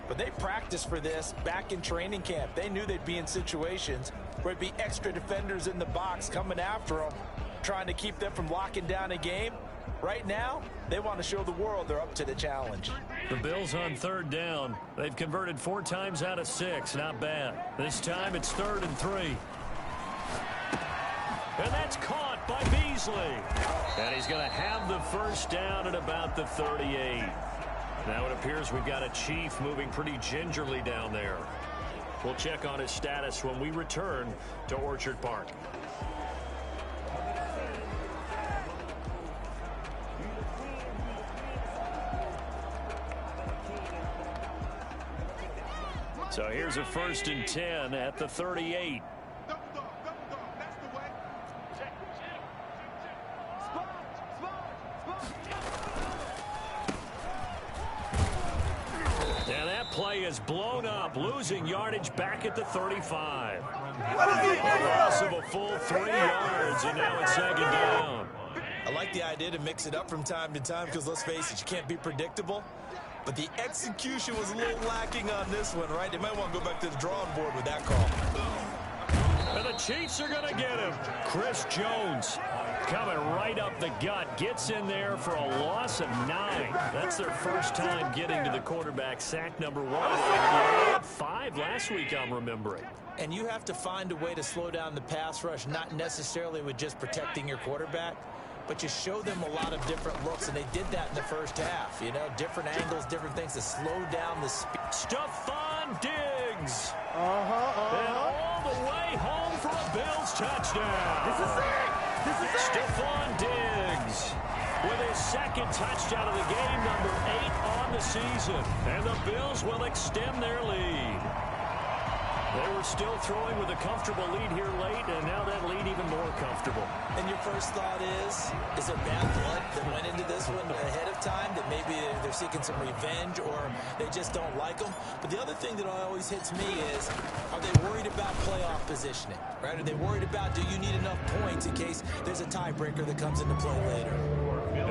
but they practiced for this back in training camp. They knew they'd be in situations where it'd be extra defenders in the box coming after them, trying to keep them from locking down a game. Right now, they want to show the world they're up to the challenge.
The Bills on 3rd down. They've converted 4 times out of 6. Not bad. This time it's 3rd and 3. And that's caught by Beasley. And he's going to have the first down at about the 38. Now it appears we've got a Chief moving pretty gingerly down there. We'll check on his status when we return to Orchard Park. So here's a 1st and 10 at the 38. And that play is blown up, losing yardage back at the 35. A loss of a full 3 yards, and now it's 2nd down.
I like the idea to mix it up from time to time because, let's face it, you can't be predictable. But the execution was a little lacking on this one, right? They might want to go back to the drawing board with that call.
And the Chiefs are going to get him. Chris Jones coming right up the gut. Gets in there for a loss of 9. That's their first time getting to the quarterback. Sack number 1. And 5 last week, I'm remembering.
And you have to find a way to slow down the pass rush, not necessarily with just protecting your quarterback, but you show them a lot of different looks, and they did that in the first half. You know, different angles, different things to slow down the speed.
Stephon Diggs. And all the way home for a Bills touchdown.
This is it. This is it.
Stephon Diggs with his second touchdown of the game, number 8 on the season. And the Bills will extend their lead. They were still throwing with a comfortable lead here late, and now that lead even more comfortable.
And your first thought is there bad blood that went into this one ahead of time, that maybe they're seeking some revenge or they just don't like them? But the other thing that always hits me is, are they worried about playoff positioning? Right? Are they worried about, do you need enough points in case there's a tiebreaker that comes into play later?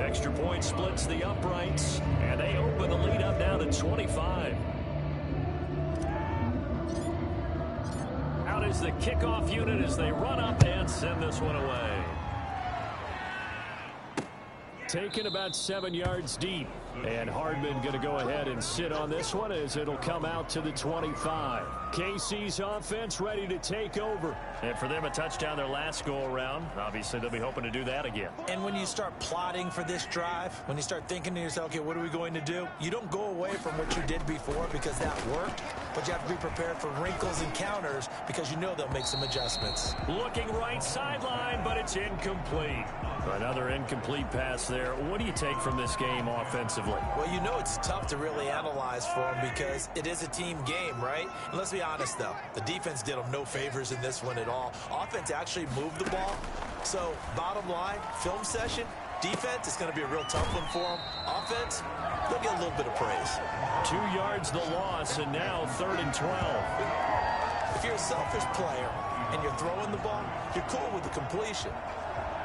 Extra point splits the uprights, and they open the lead up now to 25. Out is the kickoff unit as they run up and send this one away. Taken about 7 yards deep. And Hardman going to go ahead and sit on this one as it'll come out to the 25. KC's offense ready to take over. And for them, a touchdown their last go-around. Obviously, they'll be hoping to do that again.
And when you start plotting for this drive, when you start thinking to yourself, okay, what are we going to do? You don't go away from what you did before because that worked, but you have to be prepared for wrinkles and counters because you know they'll make some adjustments.
Looking right sideline, but it's incomplete. Another incomplete pass there. What do you take from this game offensively?
Well, you know it's tough to really analyze for them because it is a team game, right? And let's be honest, though. The defense did them no favors in this one at all. Offense actually moved the ball. So, bottom line, film session, defense is going to be a real tough one for them. Offense, they'll get a little bit of praise.
2 yards the loss, and now 3rd and 12.
If you're a selfish player and you're throwing the ball, you're cool with the completion.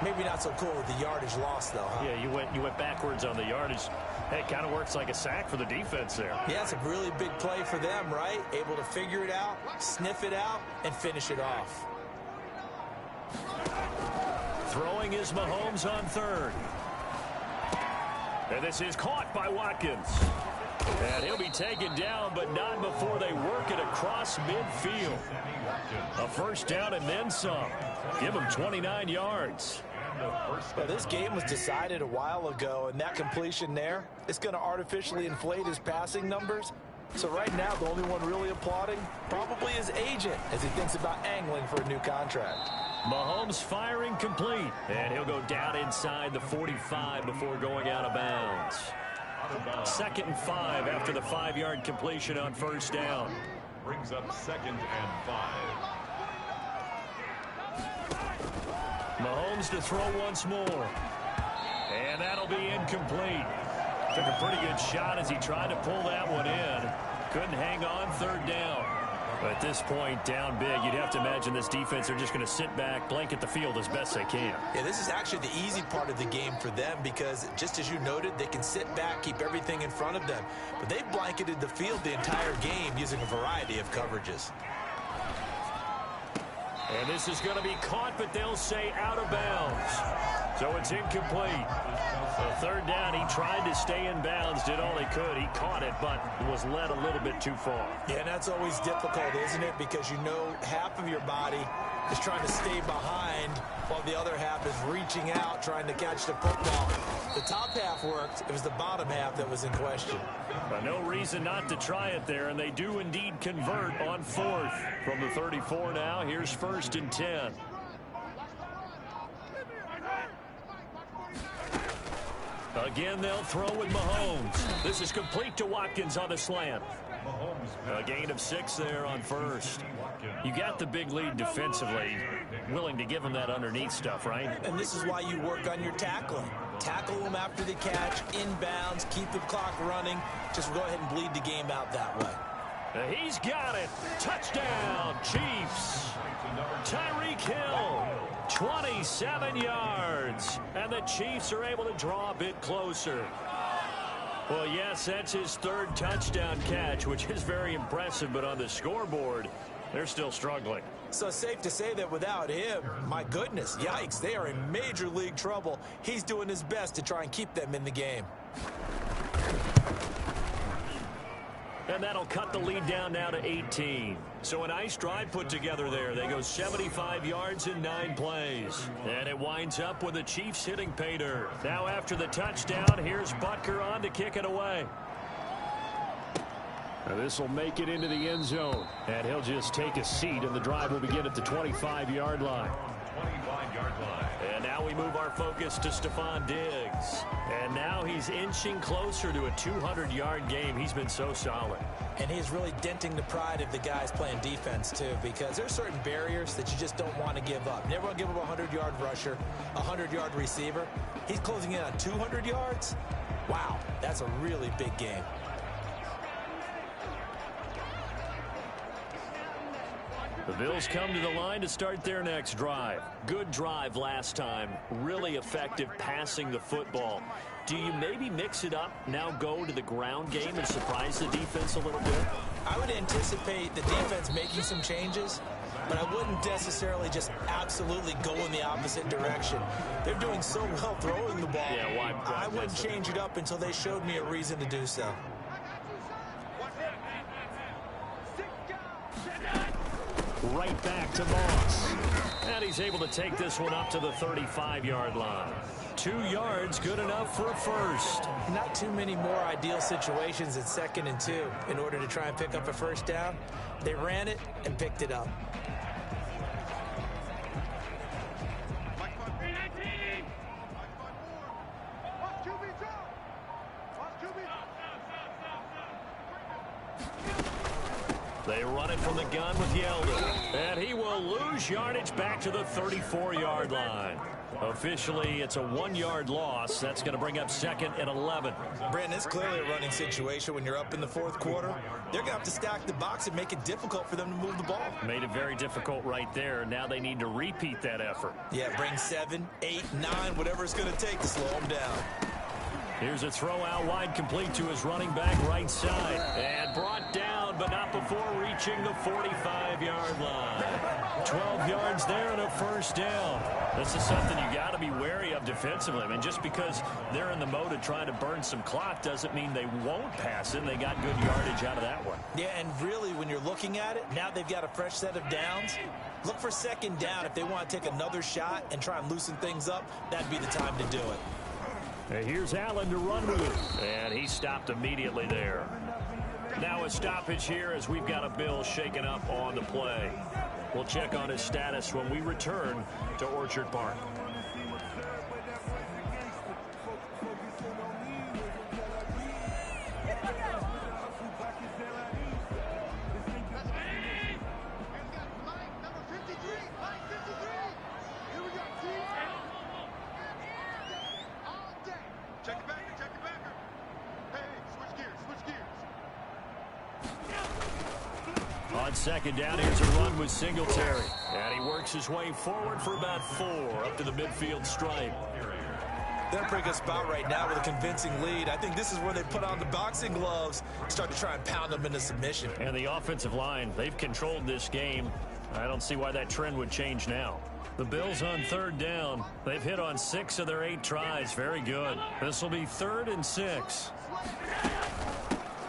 Maybe not so cool with the yardage loss, though, huh?
Yeah, you went backwards on the yardage. Hey, it kind of works like a sack for the defense there.
Yeah, it's a really big play for them, right? Able to figure it out, sniff it out, and finish it off.
Throwing is Mahomes on 3rd. And this is caught by Watkins. And he'll be taken down, but not before they work it across midfield. A first down and then some. Give him 29 yards.
Well, this game was decided a while ago, and that completion there, it's going to artificially inflate his passing numbers. So right now, the only one really applauding probably his agent as he thinks about angling for a new contract.
Mahomes firing complete, and he'll go down inside the 45 before going out of bounds. 2nd and 5 after the 5-yard completion on first down.
Brings up 2nd and 5.
Mahomes to throw once more. And that'll be incomplete. Took a pretty good shot as he tried to pull that one in. Couldn't hang on 3rd down. But at this point, down big, you'd have to imagine this defense are just going to sit back, blanket the field as best they can.
Yeah, this is actually the easy part of the game for them because, just as you noted, they can sit back, keep everything in front of them. But they've blanketed the field the entire game using a variety of coverages.
And this is going to be caught, but they'll say out of bounds. So it's incomplete. So 3rd down, he tried to stay in bounds, did all he could. He caught it, but was led a little bit too far.
Yeah, and that's always difficult, isn't it? Because you know half of your body is trying to stay behind while the other half is reaching out, trying to catch the football. The top half worked. It was the bottom half that was in question.
No reason not to try it there, and they do indeed convert on 4th. From the 34 now, here's 1st and 10. Again, they'll throw with Mahomes. This is complete to Watkins on the slant. A gain of 6 there on 1st. You got the big lead defensively. Willing to give him that underneath stuff, right?
And this is why you work on your tackling. Tackle them after the catch, inbounds, keep the clock running. Just go ahead and bleed the game out that way.
He's got it. Touchdown, Chiefs. Tyreek Hill, 27 yards. And the Chiefs are able to draw a bit closer. Well, yes, that's his 3rd touchdown catch, which is very impressive. But on the scoreboard, they're still struggling.
So safe to say that without him, my goodness, yikes, they are in major league trouble. He's doing his best to try and keep them in the game.
And that'll cut the lead down now to 18. So a nice drive put together there. They go 75 yards in 9 plays. And it winds up with the Chiefs hitting pay dirt. Now after the touchdown, here's Butker on to kick it away.
This will make it into the end zone. And he'll just take a seat, and the drive will begin at the 25-yard line.
25-yard line.
And now we move our focus to Stephon Diggs. And now he's inching closer to a 200-yard game. He's been so solid.
And he's really denting the pride of the guys playing defense, too, because there's certain barriers that you just don't want to give up. Never want to give up a 100-yard rusher, a 100-yard receiver. He's closing in on 200 yards. Wow, that's a really big game.
The Bills come to the line to start their next drive. Good drive last time. Really effective passing the football. Do you maybe mix it up, now go to the ground game and surprise the defense a little bit?
I would anticipate the defense making some changes, but I wouldn't necessarily just absolutely go in the opposite direction. They're doing so well throwing the ball.
Yeah, why?
I wouldn't change it up until they showed me a reason to do so.
Right back to Moss. And he's able to take this one up to the 35-yard line. 2 yards, good enough for a first.
Not too many more ideal situations at 2nd and 2 in order to try and pick up a first down. They ran it and picked it up.
They run it from the gun with Yeldon. And he will lose yardage back to the 34-yard line. Officially, it's a 1-yard loss. That's going to bring up 2nd and 11.
Brandon, it's clearly a running situation when you're up in the 4th quarter. They're going to have to stack the box and make it difficult for them to move the ball.
Made it very difficult right there. Now they need to repeat that effort.
Yeah, bring 7, 8, 9, whatever it's going to take to slow them down.
Here's a throw out wide, complete to his running back right side. And brought down, but not before reaching the 45-yard line. 12 yards there and a first down. This is something you got to be wary of defensively. I mean, just because they're in the mode of trying to burn some clock doesn't mean they won't pass it. They got good yardage out of that one.
Yeah, and really, when you're looking at it, now they've got a fresh set of downs. Look for 2nd down. If they want to take another shot and try and loosen things up, that'd be the time to do it.
And here's Allen to run with it. And he stopped immediately there. Now a stoppage here as we've got a Bill shaken up on the play. We'll check on his status when we return to Orchard Park. On 2nd down, here's a run with Singletary. And he works his way forward for about 4 up to the midfield stripe.
They're in a pretty good spot right now with a convincing lead. I think this is where they put on the boxing gloves, start to try and pound them into submission.
And the offensive line, they've controlled this game. I don't see why that trend would change now. The Bills on 3rd down. They've hit on 6 of their 8 tries. Very good. This will be 3rd and 6.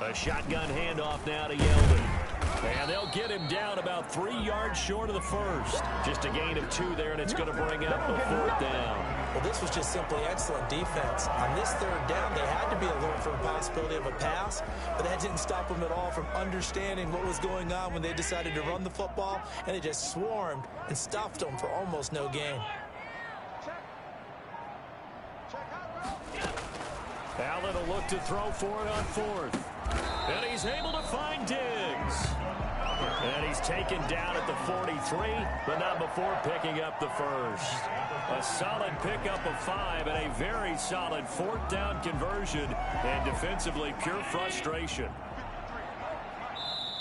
A shotgun handoff now to Yeldon. And they'll get him down about 3 yards short of the first. Just a gain of 2 there, and it's going to bring up a 4th down.
Well, this was just simply excellent defense. On this 3rd down, they had to be alert for the possibility of a pass, but that didn't stop them at all from understanding what was going on when they decided to run the football, and they just swarmed and stuffed them for almost no gain.
Allen will look to throw for it on 4th. And he's able to find Diggs. And he's taken down at the 43, but not before picking up the first. A solid pickup of 5 and a very solid 4th down conversion. And defensively, pure frustration.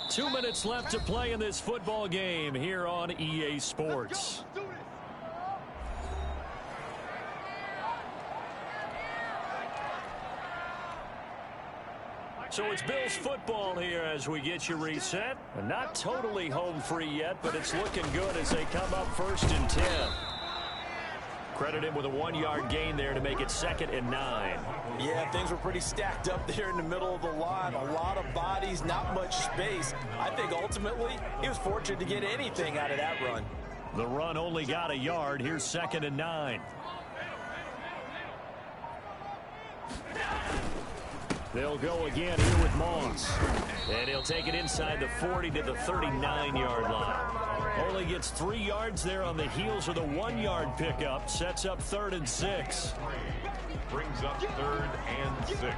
2 minutes left to play in this football game here on EA Sports. So it's Bills football here as we get you reset. Not totally home free yet, but it's looking good as they come up 1st and 10. Credit him with a 1-yard gain there to make it 2nd and 9.
Yeah, things were pretty stacked up there in the middle of the line. A lot of bodies, not much space. I think ultimately he was fortunate to get anything out of that run.
The run only got a yard. Here's 2nd and 9. They'll go again here with Moss. And he'll take it inside the 40 to the 39-yard line. Only gets 3 yards there on the heels of the 1-yard pickup. Sets up 3rd and 6.
Brings up 3rd and 6.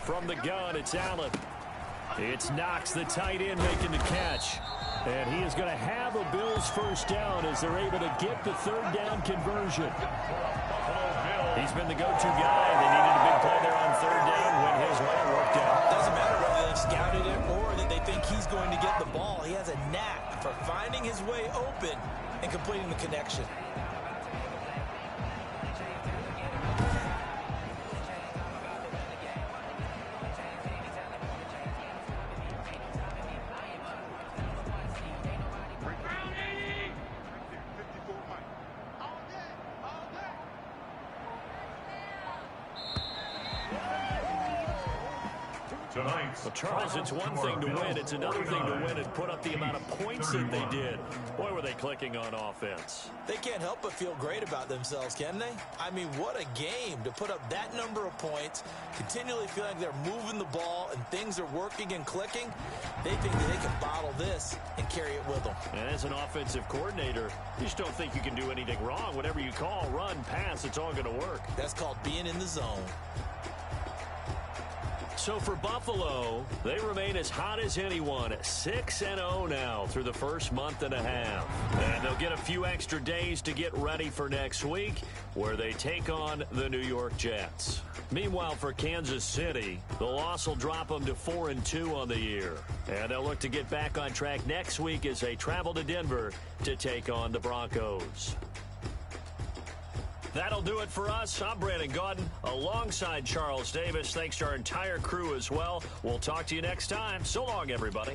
From the gun, it's Allen. It's Knox, the tight end, making the catch. And he is going to have a Bills first down as they're able to get the 3rd down conversion. He's been the go-to guy. They needed a big play there on 3rd down when his way worked out.
Doesn't matter whether they've scouted him or that they think he's going to get the ball. He has a knack for finding his way open and completing the connection.
Well, Charles, it's one thing to win. It's another thing to win and put up the amount of points that they did. Boy, were they clicking on offense.
They can't help but feel great about themselves, can they? I mean, what a game to put up that number of points, continually feel like they're moving the ball and things are working and clicking. They think that they can bottle this and carry it with them.
And as an offensive coordinator, you just don't think you can do anything wrong. Whatever you call, run, pass, it's all going to work.
That's called being in the zone.
So for Buffalo, they remain as hot as anyone, 6-0 now through the first month and a half. And they'll get a few extra days to get ready for next week, where they take on the New York Jets. Meanwhile, for Kansas City, the loss will drop them to 4-2 on the year. And they'll look to get back on track next week as they travel to Denver to take on the Broncos. That'll do it for us. I'm Brandon Gaudin alongside Charles Davis. Thanks to our entire crew as well. We'll talk to you next time. So long, everybody.